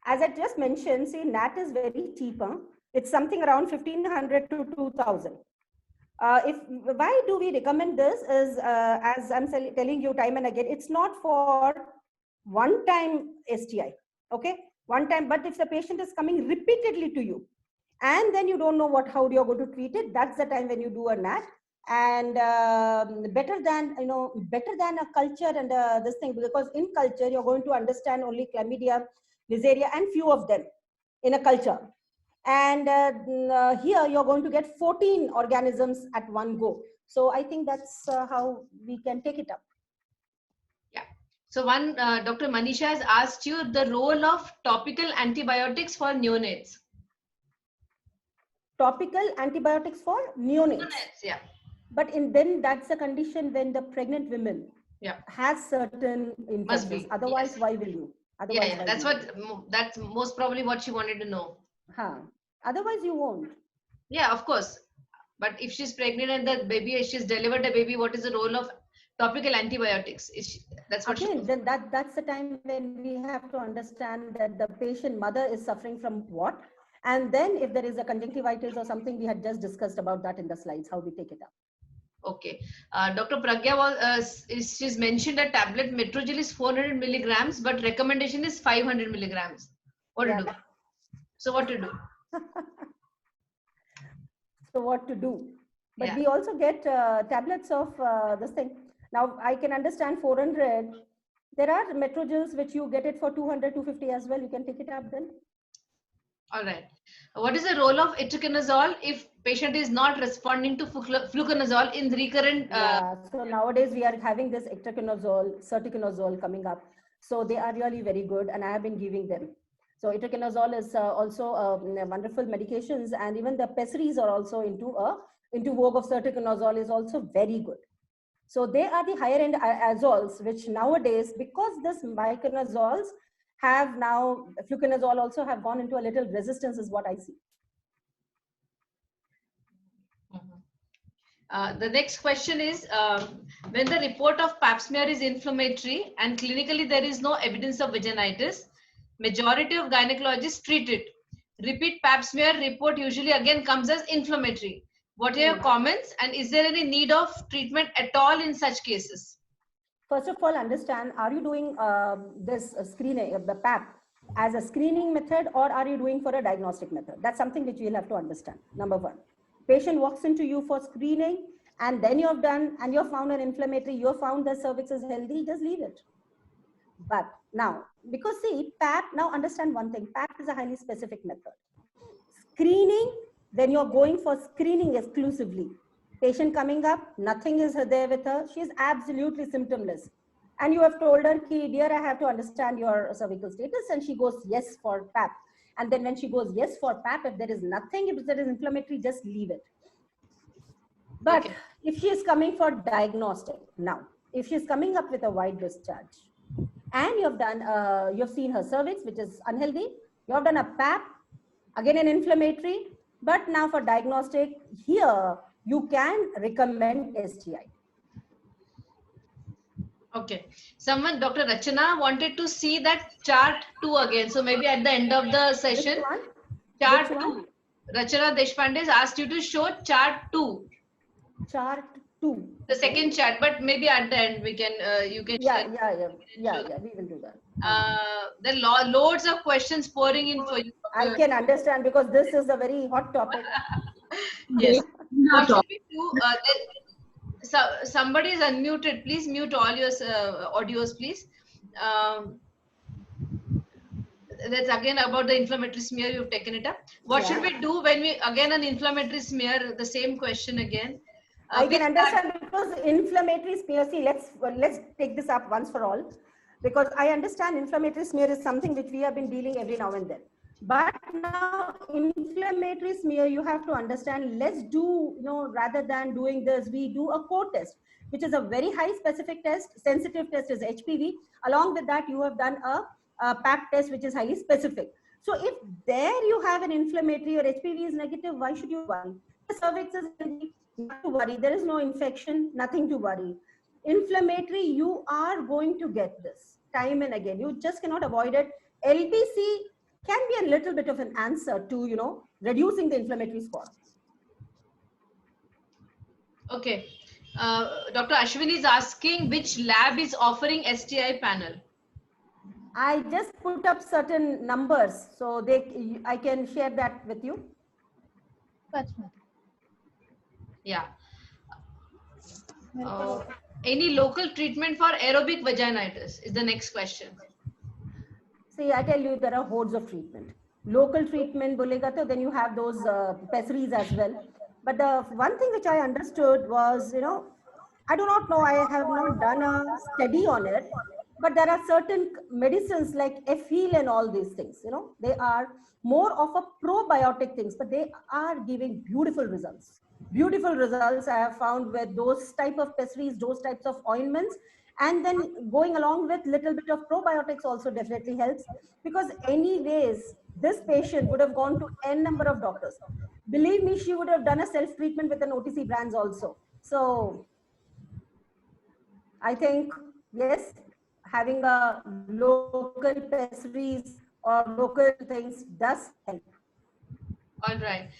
As I just mentioned, see, NAT is very cheap. It's something around 1,500 to 2,000. Why do we recommend this is, as I'm telling you time and again, it's not for one time STI, okay? One time, but if the patient is coming repeatedly to you, and then you don't know how you're going to treat it, that's the time when you do a NAT. And better than a culture and this thing, because in culture you're going to understand only chlamydia, Neisseria, and few of them in a culture. And here you're going to get 14 organisms at one go. So I think that's how we can take it up. Yeah. So one, Dr. Manisha has asked you the role of topical antibiotics for neonates. Topical antibiotics for neonates. Yeah. But then that's a condition when the pregnant women has certain infections. Must be. Otherwise, yes. Why will you? Otherwise, yeah. That's most probably what she wanted to know. Otherwise, you won't. Yeah, of course. But if she's pregnant and the baby, she's delivered a baby, what is the role of topical antibiotics? That's what again. Then that's the time when we have to understand that the patient mother is suffering from what, and then if there is a conjunctivitis or something, we had just discussed about that in the slides, how we take it up. Okay. Dr. Pragya she's mentioned a tablet Metrogyl is 400 milligrams, but recommendation is 500 milligrams. What to do? So what to do? So what to do? But we also get tablets of this thing. Now I can understand 400. There are Metrogyls which you get it for 200, 250 as well. You can take it up then. All right. What is the role of itraconazole if patient is not responding to fluconazole in recurrent? So nowadays we are having this itraconazole, serticonazole coming up. So they are really very good, and I have been giving them. So itraconazole is also wonderful medications, and even the pessaries are also into vogue of serticonazole is also very good. So they are the higher end azoles, which nowadays, because this miconazoles have now, fluconazole also have gone into a little resistance is what I see. The next question is, when the report of pap smear is inflammatory and clinically there is no evidence of vaginitis, majority of gynecologists treat it. Repeat pap smear report usually again comes as inflammatory. What are your comments, and is there any need of treatment at all in such cases? First of all, understand, are you doing this screening of the pap as a screening method, or are you doing for a diagnostic method? That's something which you'll have to understand. Number one, patient walks into you for screening, and then you've done, and you've found an inflammatory, you've found the cervix is healthy, just leave it. But now, because see, PAP, now understand one thing, PAP is a highly specific method. Screening, when you're going for screening exclusively, patient coming up, nothing is there with her, she's absolutely symptomless. And you have told her, dear, I have to understand your cervical status, and she goes, yes, for PAP. And then when she goes, yes, for PAP, if there is nothing, if there is inflammatory, just leave it. But if she is coming for diagnostic, now, if she's coming up with a white discharge, and you've done, you've seen her cervix, which is unhealthy, you have done a PAP, again an inflammatory, but now for diagnostic, here you can recommend STI. Okay. Someone, Dr. Rachana, wanted to see that chart 2 again. So maybe at the end of the session, chart 2. Rachana Deshpande has asked you to show chart 2. Chart 2. The second chart, but maybe at the end we can, you can share. Yeah, we will do that. There are loads of questions pouring in for you. I can understand, because this is a very hot topic. Yes. What should we do? So somebody is unmuted. Please mute all your audios, please. That's again about the inflammatory smear. You've taken it up. What should we do when we again an inflammatory smear? The same question again. I can understand, because inflammatory smear. See, let's take this up once for all, because I understand inflammatory smear is something which we have been dealing every now and then. But now inflammatory smear, you have to understand, let's do, rather than doing this, we do a core test, which is a very high specific test. Sensitive test is HPV. Along with that, you have done a PAP test, which is highly specific. So if there you have an inflammatory or HPV is negative, why should you worry? The cervix is healthy, not to worry. There is no infection, nothing to worry. Inflammatory, you are going to get this time and again. You just cannot avoid it. LBC can be a little bit of an answer to, reducing the inflammatory score. Okay. Dr. Ashwini is asking which lab is offering STI panel. I just put up certain numbers, so I can share that with you. Yeah. Any local treatment for aerobic vaginitis is the next question. See, I tell you, there are hordes of treatment. Local treatment, bolega to, then you have those pessaries as well. But the one thing which I understood was, I do not know, I have not done a study on it, but there are certain medicines like Effil and all these things, they are more of a probiotic things, but they are giving beautiful results. Beautiful results I have found with those type of pessaries, those types of ointments. And then going along with little bit of probiotics also definitely helps, because anyways, this patient would have gone to n number of doctors. Believe me, she would have done a self-treatment with an OTC brands also. So I think, yes, having a local pessaries or local things does help. All right.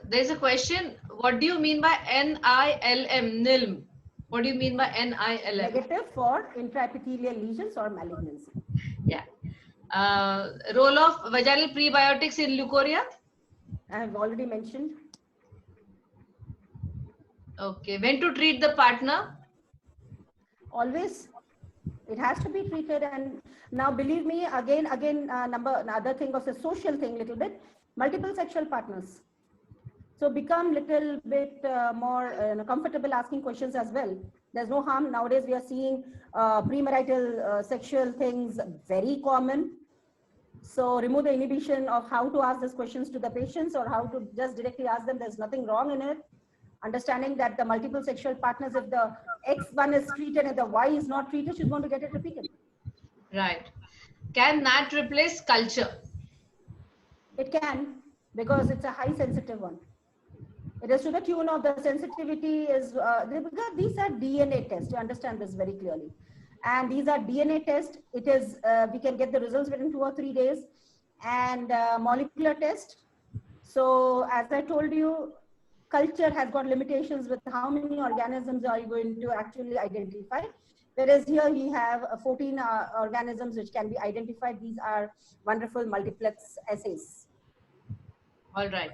There's a question. What do you mean by NILM? NILM. What do you mean by NILM? Negative for intraepithelial lesions or malignancy. Yeah. Role of vaginal prebiotics in leukorrhea? I have already mentioned. Okay. When to treat the partner? Always. It has to be treated. And now, believe me, again, another thing was a social thing, little bit, multiple sexual partners. So become little bit more comfortable asking questions as well. There's no harm. Nowadays, we are seeing premarital sexual things very common. So remove the inhibition of how to ask these questions to the patients or how to just directly ask them. There's nothing wrong in it. Understanding that the multiple sexual partners, if the X1 is treated and the Y is not treated, she's going to get it repeated. Right. Can NAT replace culture? It can, because it's a high sensitive one. It is to the tune of the sensitivity is, because these are DNA tests. You understand this very clearly. And these are DNA tests. It is, we can get the results within 2 or 3 days. And molecular test. So as I told you, culture has got limitations with how many organisms are you going to actually identify. Whereas here we have 14 organisms which can be identified. These are wonderful multiplex assays. All right.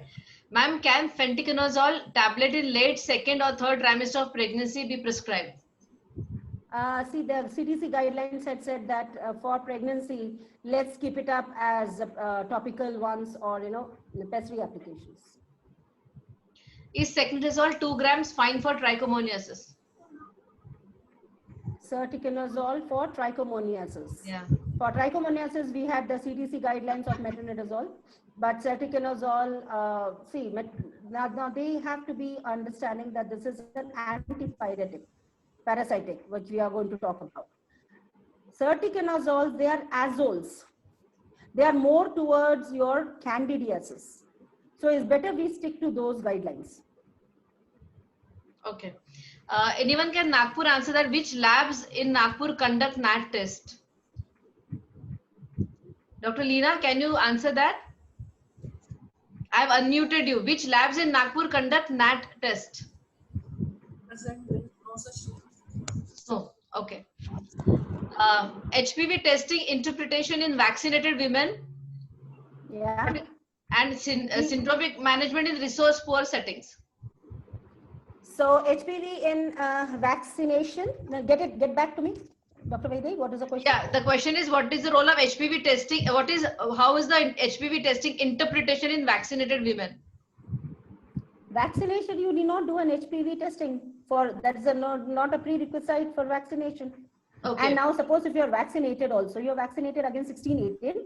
Ma'am, can fenticonazole tablet in late 2nd or 3rd trimester of pregnancy be prescribed? See, the CDC guidelines had said that for pregnancy, let's keep it up as topical ones or, pessary applications. Is secmetrazole 2 grams fine for trichomoniasis? Serticonazole for trichomoniasis. Yeah. For trichomoniasis, we had the CDC guidelines of metronidazole, but serticonazole, now they have to be understanding that this is an antipyretic, parasitic, which we are going to talk about. Serticonazole, they are azoles. They are more towards your candidiasis. So it's better we stick to those guidelines. Okay. Anyone can Nagpur answer that? Which labs in Nagpur conduct NAT test? Dr. Leena, can you answer that? I have unmuted you. Which labs in Nagpur conduct NAT test? Oh, okay. HPV testing interpretation in vaccinated women. Yeah. And syndromic management in resource poor settings. So HPV in vaccination, get back to me. Dr. Vaidhi, what is the question? Yeah, the question is, what is the role of HPV testing? How is the HPV testing interpretation in vaccinated women? Vaccination, you need not do an HPV testing for, that is not a prerequisite for vaccination. Okay. And now suppose if you're vaccinated also, you're vaccinated against 16, 18,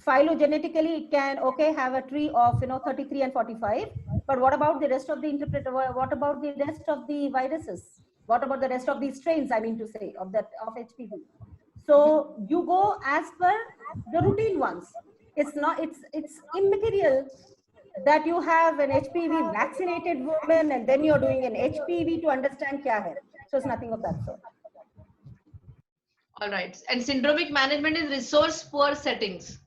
Phylogenetically, it can, okay, have a tree of, 33 and 45. But what about the rest of the what about the rest of the viruses? What about the rest of the strains, I mean to say, of HPV? So you go as per the routine ones. It's immaterial that you have an HPV vaccinated woman and then you're doing an HPV to understand kya hai. So it's nothing of that sort. All right. And syndromic management in resource poor settings.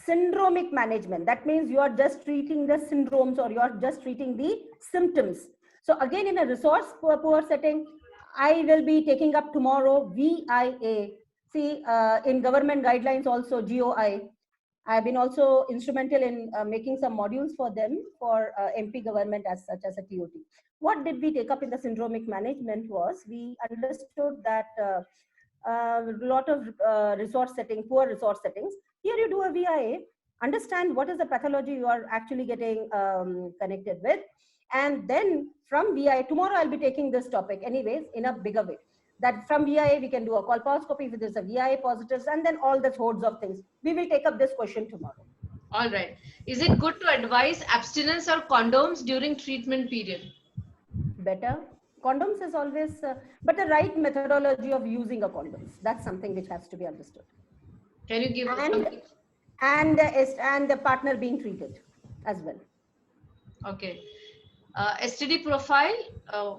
Syndromic management, that means you are just treating the syndromes or you are just treating the symptoms. So again, in a resource poor setting, I will be taking up tomorrow VIA. See, in government guidelines also, GOI. I've been also instrumental in making some modules for them for MP government as such as a TOT. What did we take up in the syndromic management was we understood that a lot of resource setting, poor resource settings. Here you do a VIA, understand what is the pathology you are actually getting connected with. And then from VIA, tomorrow I'll be taking this topic anyways in a bigger way. That from VIA, we can do a colposcopy if there's a VIA positives and then all the hordes of things. We will take up this question tomorrow. All right. Is it good to advise abstinence or condoms during treatment period? Better. Condoms is always, but the right methodology of using a condoms. That's something which has to be understood. Can you give and the partner being treated as well. Okay. STD profile,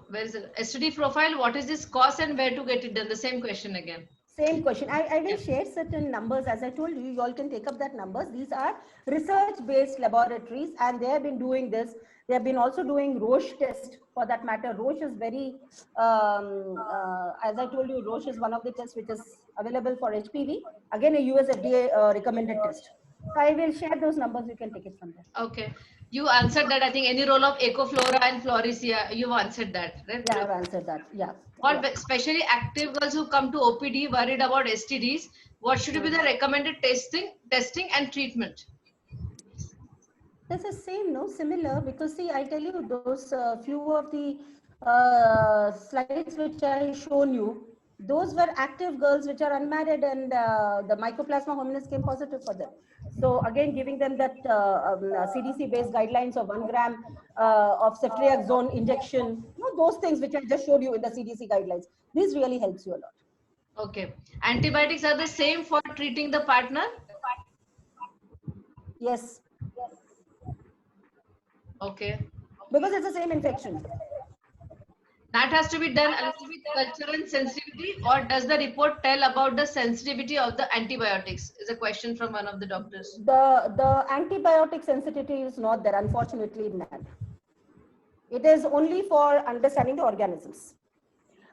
where is it? STD profile, what is this cost and where to get it done? The same question again. Same question. I will share certain numbers. As I told you, you all can take up that numbers. These are research-based laboratories and they have been doing this. They have been also doing Roche test for that matter. Roche is very, as I told you, Roche is one of the tests which is available for HPV. Again, a US FDA recommended test. So I will share those numbers. You can take it from there. Okay. You answered that. I think any role of Echoflora and Florecia, you've answered that, right? Yeah, I've answered that. Yeah. For especially active girls who come to OPD worried about STDs, what should be the recommended testing and treatment? It's the same, no, similar, because see, I tell you those few of the slides which I shown you, those were active girls which are unmarried and the Mycoplasma hominis came positive for them. So again, giving them that CDC based guidelines of 1 gram of ceftriaxone injection, those things which I just showed you in the CDC guidelines, this really helps you a lot. Okay. Antibiotics are the same for treating the partner? Yes. Okay. Because it's the same infection. That has to be done along with culture and sensitivity, or does the report tell about the sensitivity of the antibiotics? Is a question from one of the doctors. The antibiotic sensitivity is not there, unfortunately, in that. It is only for understanding the organisms.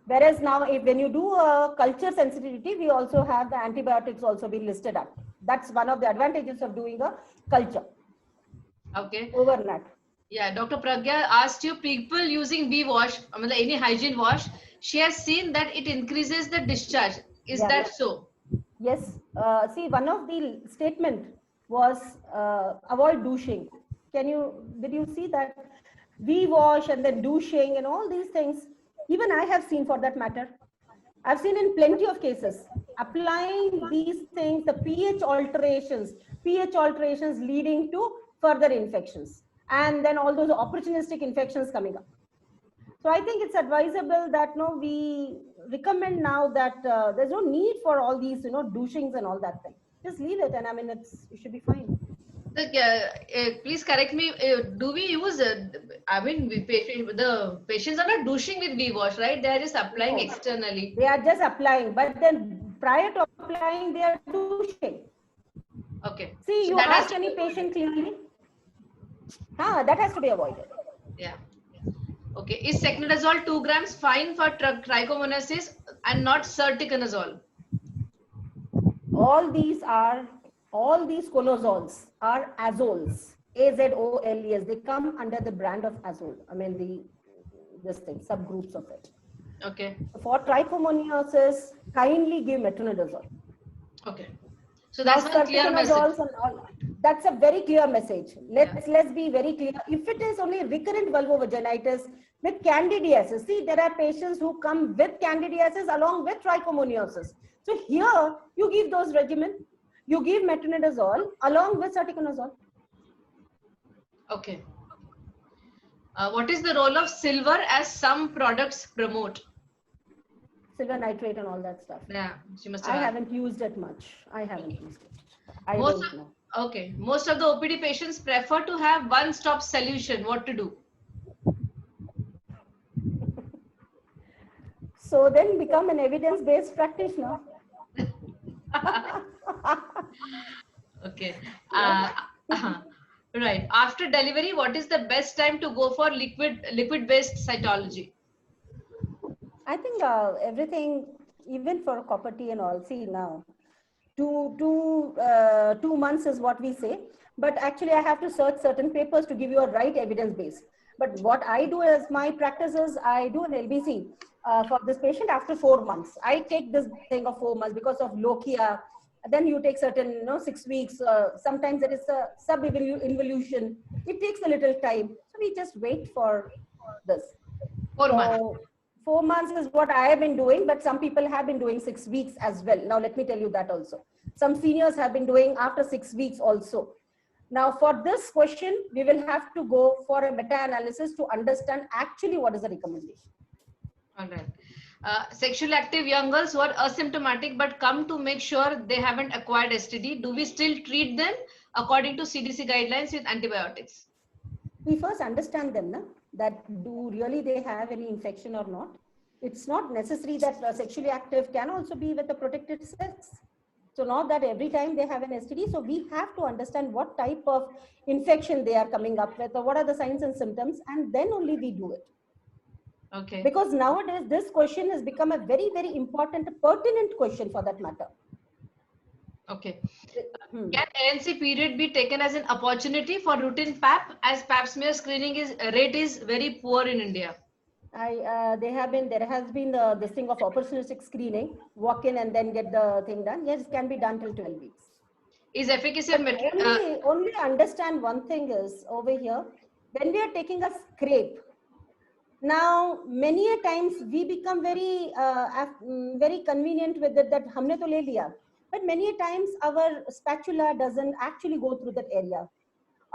Whereas now, when you do a culture sensitivity, we also have the antibiotics also be listed up. That's one of the advantages of doing a culture. Okay. Over that. Yeah, Dr. Pragya asked you, people using bee wash, I mean, any hygiene wash, she has seen that it increases the discharge. Is that so? Yes. See, one of the statement was avoid douching. Did you see that? Bee wash and then douching and all these things. Even I have seen for that matter. I've seen in plenty of cases. Applying these things, the pH alterations leading to further infections. And then all those opportunistic infections coming up. So I think it's advisable that we recommend now that there's no need for all these, douchings and all that thing. Just leave it, and I mean, it should be fine. Please correct me. Do we use? I mean, the patients are not douching with bee wash, right? They are just applying externally. They are just applying, but then prior to applying, they are douching. Okay. See, so you ask any patient clearly. That has to be avoided. Yeah. Okay. Is secnidazole 2 grams fine for trichomoniasis and not serticonazole? All these conozoles are azoles. AZOLES. They come under the brand of azole. I mean subgroups of it. Okay. For trichomoniasis, kindly give metronidazole. Okay. So that's a clear message. That's a very clear message. Let's be very clear. If it is only recurrent vulvovaginitis with candidiasis, see, there are patients who come with candidiasis along with trichomoniasis. So here you give those regimen. you give metronidazole along with serticonazole. Okay. What is the role of silver as some products promote? Silver nitrate and all that stuff. Yeah, she must I have. haven't used it much. I haven't used it. I Most don't know. okay. Most of the OPD patients prefer to have one-stop solution. What to do? So then become an evidence-based practitioner. Okay. Right. After delivery, what is the best time to go for liquid-based cytology? I think everything, even for copper T and all, see now, 2 months is what we say. But actually, I have to search certain papers to give you a right evidence base. But what I do as my practice is I do an LBC for this patient after 4 months. I take this thing of 4 months because of lochia. Then you take certain, 6 weeks. Sometimes there is a sub-involution. It takes a little time. So we just wait for this. 4 months. So 4 months is what I have been doing, but some people have been doing 6 weeks as well. Now, let me tell you that also. Some seniors have been doing after 6 weeks also. Now, for this question, we will have to go for a meta-analysis to understand actually what is the recommendation. All right. Sexually active young girls who are asymptomatic but come to make sure they haven't acquired STD, do we still treat them according to CDC guidelines with antibiotics? We first understand them, na, that do really they have any infection or not. It's not necessary that sexually active can also be with a protected sex. So not that every time they have an STD. So we have to understand what type of infection they are coming up with or what are the signs and symptoms, and then only we do it. Okay. Because nowadays this question has become a very, very important, pertinent question for that matter. Okay. Can ANC period be taken as an opportunity for routine PAP, as pap smear screening rate is very poor in India? There has been this thing of opportunistic screening, walk in and then get the thing done. Yes, it can be done till 12 weeks. Is efficacy of only understand one thing is over here, when we are taking a scrape, now many a times we become very very convenient with it that humne to le liya, but many a times our spatula doesn't actually go through that area,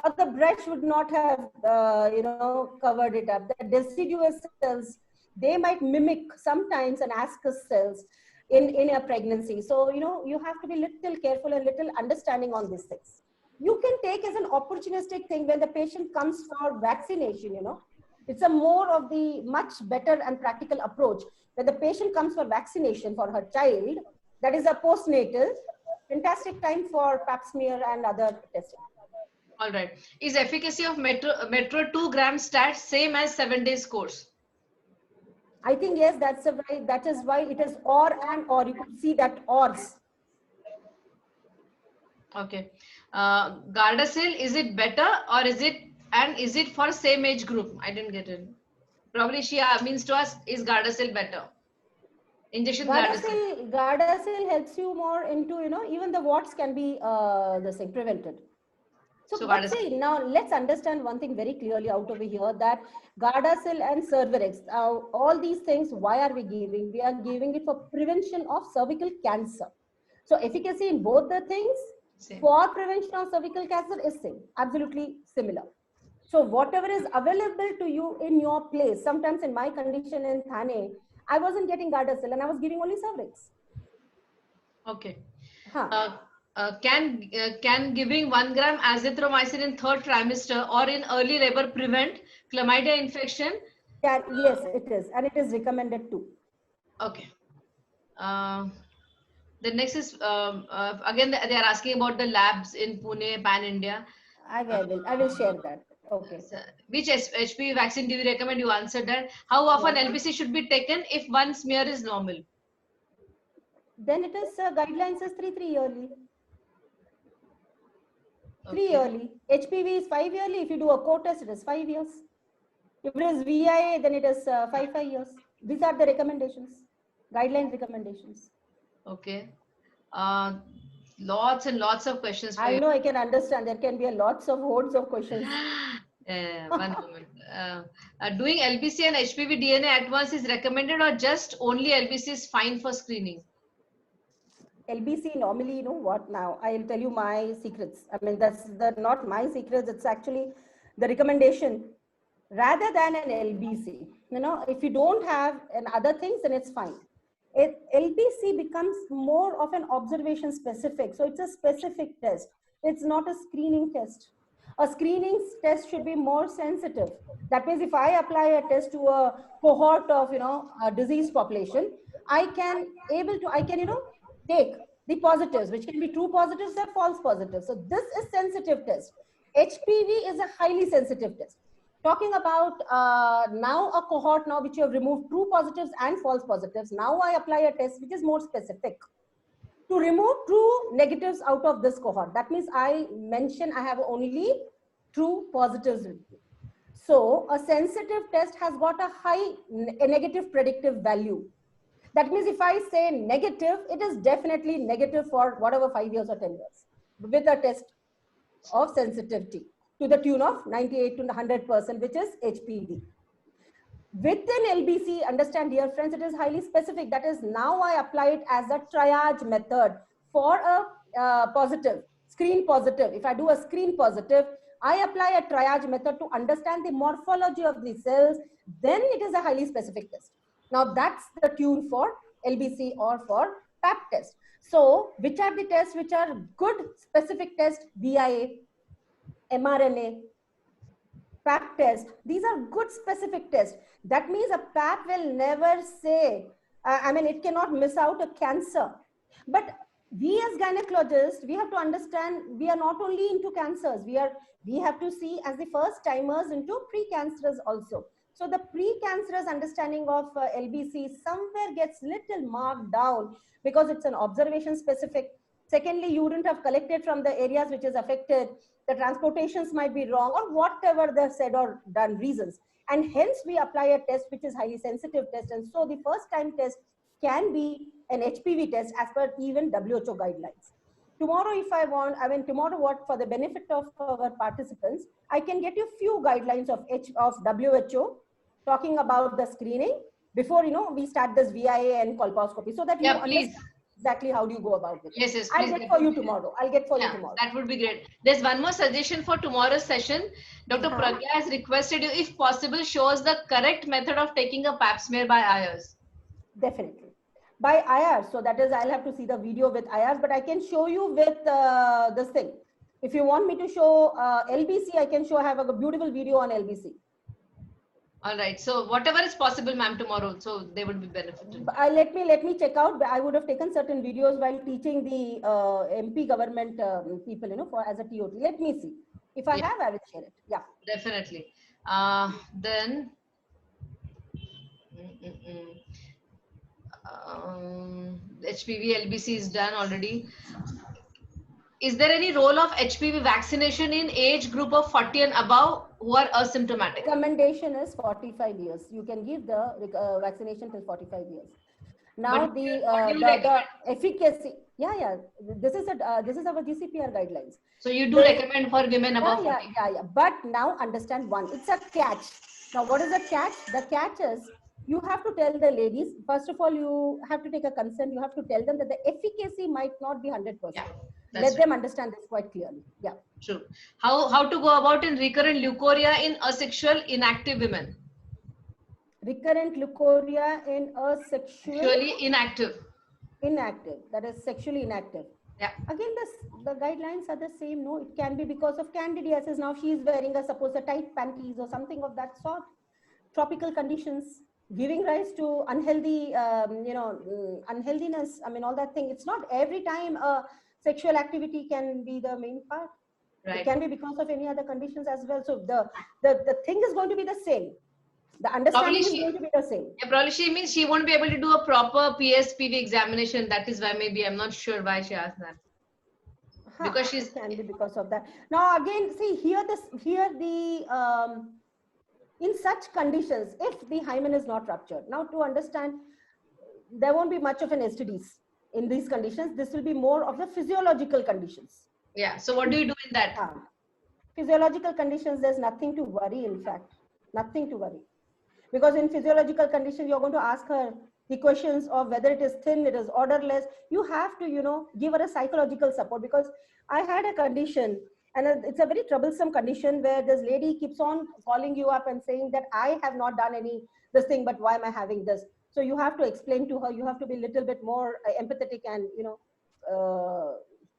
or the brush would not have covered it up. The deciduous cells, they might mimic sometimes an ascus cells in a pregnancy. So you have to be little careful and little understanding on these things. You can take as an opportunistic thing when the patient comes for vaccination. It's a more of the much better and practical approach. When the patient comes for vaccination for her child, that is a postnatal, fantastic time for pap smear and other testing. All right. Is efficacy of Metro 2 gram stat same as 7 days course? I think yes, that is why it is or and or. You could see that ors. Okay. Gardasil, is it better or is it for same age group? I didn't get it. Probably she means to us, is Gardasil better? Injection Gardasil helps you more into, even the warts can be prevented. So but see, now let's understand one thing very clearly out over here, that Gardasil and Cervarix, all these things, why are we giving? We are giving it for prevention of cervical cancer. So efficacy in both the things for prevention of cervical cancer is same, absolutely similar. So whatever is available to you in your place, sometimes in my condition in Thane, I wasn't getting Gardasil and I was giving only Cervarix. Okay. Can giving 1 gram azithromycin in 3rd trimester or in early labor prevent chlamydia infection? Yes, it is, and it is recommended too. Okay. The next is again they are asking about the labs in Pune, Pan India. I will share that. Okay. Which HPV vaccine do you recommend? You answered that. How often LBC should be taken if one smear is normal? Then it is guidelines is 3 yearly. 3 yearly. HPV is 5 yearly. If you do a co-test, it is 5 years. If it is VIA, then it is 5 years. These are the recommendations, guideline recommendations. Okay. Lots and lots of questions. I know, I can understand. There can be lots of hordes of questions. One moment. Doing LBC and HPV DNA at once is recommended, or just only LBC is fine for screening? LBC normally, you know what now? I'll tell you my secrets. I mean, that's not my secrets. It's actually the recommendation rather than an LBC. You know, if you don't have and other things, then it's fine. LBC becomes more of an observation specific. So it's a specific test. It's not a screening test. A screening test should be more sensitive. That means if I apply a test to a cohort of, you know, a diseased population, I can, you know, take the positives, which can be true positives or false positives. So this is sensitive test. HPV is a highly sensitive test. Talking about now a cohort now which you have removed true positives and false positives. Now I apply a test which is more specific to remove true negatives out of this cohort. That means I mention I have only true positives. So a sensitive test has got a negative predictive value. That means if I say negative, it is definitely negative for whatever 5 years or 10 years with a test of sensitivity to the tune of 98 to 100%, which is HPV. Within LBC, understand dear friends, it is highly specific. That is now I apply it as a triage method for a positive, screen positive. If I do a screen positive, I apply a triage method to understand the morphology of the cells, then it is a highly specific test. Now that's the tune for LBC or for PAP test. So which are the tests which are good specific tests? BIA, mRNA, PAP test. These are good specific tests. That means a PAP will never say, I mean, it cannot miss out a cancer. But we as gynecologists, we have to understand we are not only into cancers, we have to see as the first timers into precancerous also. So the precancerous understanding of LBC somewhere gets little marked down because it's an observation specific. Secondly, you wouldn't have collected from the areas which is affected. The transportations might be wrong or whatever they've said or done reasons. And hence we apply a test which is highly sensitive test. And so the first time test can be an HPV test as per even WHO guidelines. Tomorrow, if I want, I mean, tomorrow what for the benefit of our participants, I can get you few guidelines of WHO talking about the screening before, you know, we start this VIA and colposcopy so that you understand exactly how do you go about it. Yes, yes. I'll get for you tomorrow. I'll get for you tomorrow. That would be great. There's one more suggestion for tomorrow's session. Dr. Pragya has requested you, if possible, show us the correct method of taking a pap smear by IRs. Definitely. By IRs. So that is, I'll have to see the video with IRs, but I can show you with this thing. If you want me to show LBC, I can show, I have a beautiful video on LBC. All right. So whatever is possible, ma'am, tomorrow, so they would be benefited. Let me check out. I would have taken certain videos while teaching the MP government people, you know, for as a TOT. Let me see. If I have, I will share it. Yeah. Definitely. Then. HPV LBC is done already. Is there any role of HPV vaccination in age group of 40 and above who are asymptomatic? Recommendation is 45 years. You can give the vaccination till 45 years. Now the efficacy, this is our GCPR guidelines. So you do recommend for women above 40? Yeah. But now understand one, it's a catch. Now what is the catch? The catch is you have to tell the ladies, first of all, you have to take a consent. You have to tell them that the efficacy might not be 100%. Yeah, let them understand this quite clearly. Yeah. True. How to go about in recurrent leukorrhea in asexual inactive women? Recurrent leukorrhea in sexually inactive. Inactive. That is sexually inactive. Yeah. Again, the guidelines are the same. No, it can be because of candidiasis. Now she is wearing suppose a tight panties or something of that sort. Tropical conditions giving rise to unhealthy, unhealthiness. I mean, all that thing. It's not every time sexual activity can be the main part. Right. It can be because of any other conditions as well. So the thing is going to be the same. The understanding is going to be the same. Yeah, probably she means she won't be able to do a proper PSPV examination. That is why maybe I'm not sure why she asked that. Because she's can be because of that. Now again, see here in such conditions, if the hymen is not ruptured, now to understand, there won't be much of an STDs in these conditions. This will be more of the physiological conditions. Yeah. So what do you do in that? Physiological conditions, there's nothing to worry. In fact, nothing to worry. Because in physiological conditions, you're going to ask her the questions of whether it is thin, it is odorless. You have to, you know, give her a psychological support, because I had a condition, and it's a very troublesome condition, where this lady keeps on calling you up and saying that I have not done any this thing, but why am I having this? So you have to explain to her, you have to be a little bit more empathetic, and, you know,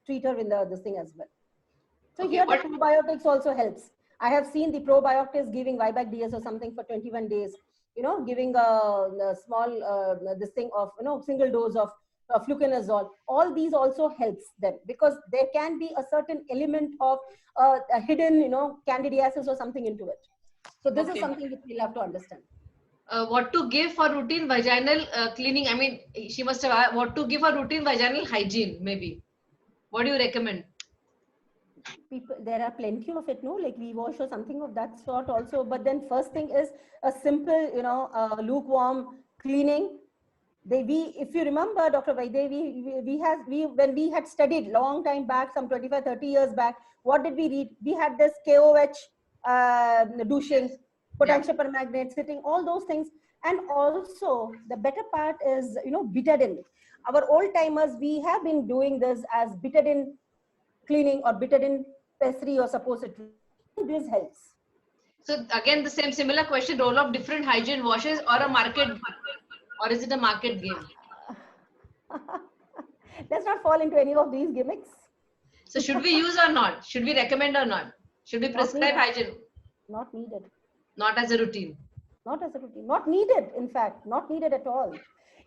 treat her in this thing as well. So Okay, here the probiotics also helps. I have seen the probiotics giving Vivac DS or something for 21 days, you know, giving a small, this thing of, you know, single dose of fluconazole. All these also helps them, because there can be a certain element of a hidden, you know, candidiasis or something into it. So this is something that we'll have to understand. What to give for routine vaginal cleaning? I mean, she must have asked what to give for routine vaginal hygiene, maybe. What do you recommend? People, there are plenty of it, no, like V-wash or something of that sort also. But then first thing is a simple, you know, lukewarm cleaning. If you remember, Dr. Vaidevi, when we had studied long time back, some 25, 30 years back, what did we read? We had this KOH douching, potential permanganate sitting, all those things. And also the better part is, you know, betadine. Our old timers, we have been doing this as betadine cleaning or betadine pessary or suppository. This helps. So again, the same similar question: role of different hygiene washes or a market, or is it a market game? Let's not fall into any of these gimmicks. So should we use or not? Should we recommend or not? Should we prescribe hygiene? Not needed. Not as a routine. Not as a routine. Not needed. In fact, not needed at all.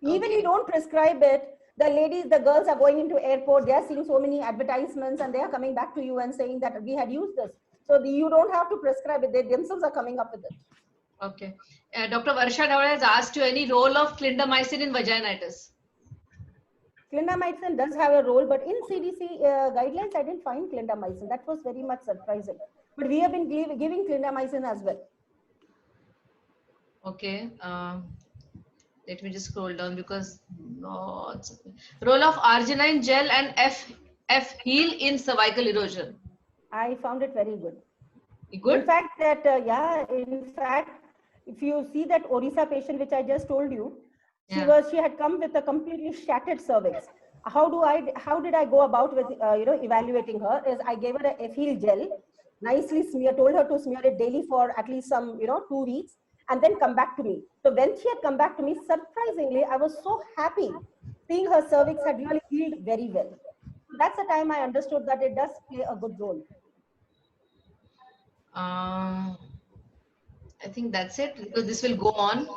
Even you don't prescribe it. The ladies, the girls are going into airport. They are seeing so many advertisements, and they are coming back to you and saying that we had used this. So you don't have to prescribe it. They themselves are coming up with it. Okay. Dr. Varsha Dawda has asked you any role of clindamycin in vaginitis. Clindamycin does have a role, but in CDC guidelines, I didn't find clindamycin. That was very much surprising. But we have been giving clindamycin as well. Okay. Let me just scroll down, because role of arginine gel and F heal in cervical erosion. I found it very good. Good. In fact, if you see that Orissa patient which I just told you, she had come with a completely shattered cervix. How did I go about with evaluating her? Is I gave her a F-heal gel, nicely told her to smear it daily for at least some 2 weeks, and then come back to me. So when she had come back to me, surprisingly, I was so happy seeing her cervix had really healed very well. That's the time I understood that it does play a good role. I think that's it, because this will go on.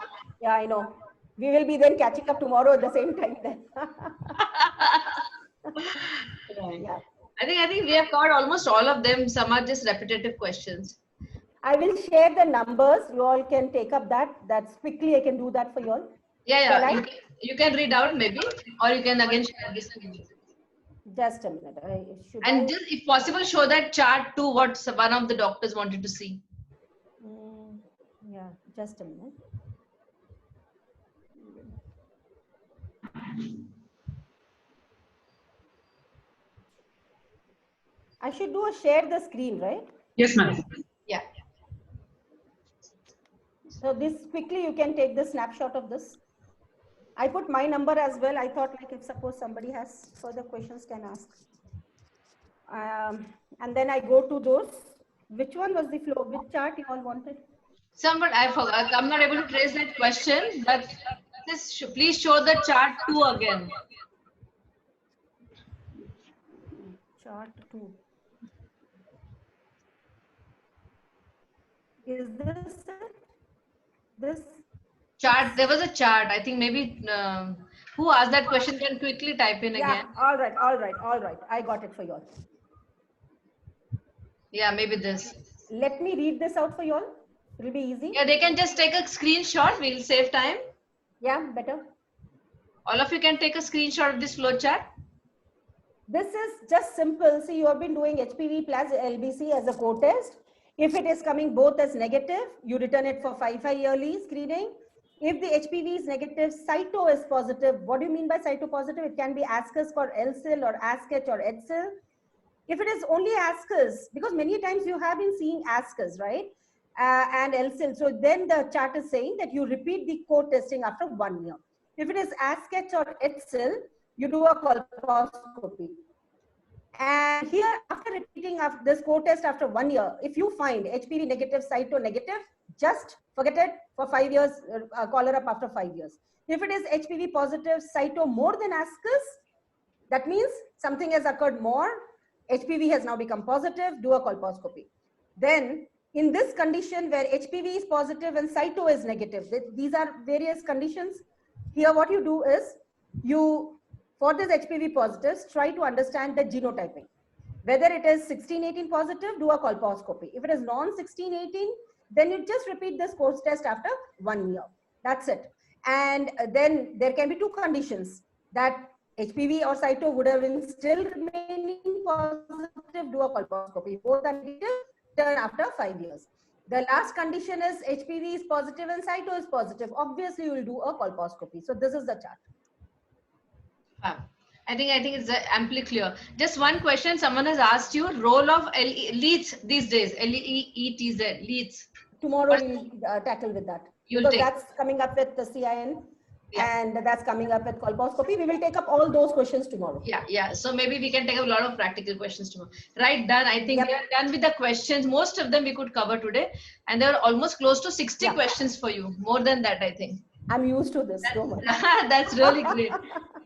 Yeah, I know. We will be then catching up tomorrow at the same time then. Yeah. I think we have covered almost all of them. Some are just repetitive questions. I will share the numbers. You all can take up that. That's quickly. I can do that for you all. Yeah. You can read out maybe, or you can again share this. Just a minute. Just, if possible, show that chart to what one of the doctors wanted to see. Yeah, just a minute. I should do a share the screen, right? Yes, ma'am. Yeah. So this quickly, you can take the snapshot of this. I put my number as well. I thought, like, if suppose somebody has further questions, can ask. And then I go to those. Which one was the flow? Which chart you all wanted? But I forgot. I'm not able to trace that question. But please show the chart 2 again. Chart 2. Is this it? This chart? There was a chart. I think maybe who asked that question can quickly type in again. All right. I got it for you all. Yeah, maybe this. Let me read this out for you all. It will be easy. Yeah, they can just take a screenshot. We'll save time. Yeah, better. All of you can take a screenshot of this flow chart. This is just simple. See, you have been doing HPV plus LBC as a co-test. If it is coming both as negative, you return it for 5 yearly screening. If the HPV is negative, cyto is positive. What do you mean by cyto positive? It can be ASCUS for LCIL or ASCH or HCIL. If it is only ASCUS, because many times you have been seeing ASCUS, right? And LCIL. So then the chart is saying that you repeat the co-testing after 1 year. If it is ASCET or ETSIL, you do a colposcopy. And here, after repeating this core test after 1 year, if you find HPV negative, cyto negative, just forget it for 5 years, call her up after 5 years. If it is HPV positive, cyto more than ascus, that means something has occurred more, HPV has now become positive, do a colposcopy. Then, in this condition where HPV is positive and cyto is negative, these are various conditions. Here what you do is, for this HPV positives, try to understand the genotyping. Whether it is 16-18 positive, do a colposcopy. If it is non-16-18, then you just repeat this course test after 1 year. That's it. And then there can be two conditions, that HPV or cyto would have been still remaining positive, do a colposcopy. Both are negative, turn after 5 years. The last condition is HPV is positive and cyto is positive. Obviously, you will do a colposcopy. So this is the chart. I think it's amply clear. Just one question someone has asked you: role of leads these days. LEETZ leads. Tomorrow we'll tackle with that. Because that's coming up with the CIN. Yeah. And that's coming up with colposcopy. We will take up all those questions tomorrow. Yeah. So maybe we can take a lot of practical questions tomorrow. Right, done. I think we are done with the questions. Most of them we could cover today. And there are almost close to 60 questions for you. More than that, I think. I'm used to this. That's really great.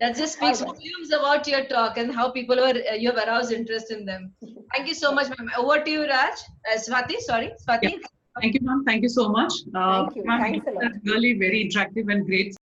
That just speaks volumes about your talk and how people you have aroused interest in them. Thank you so much, ma'am. Over to you, Raj. Swati, sorry. Swati. Yeah. Thank you, ma'am. Thank you so much. Thank you. Thanks a lot. Really very interactive and great.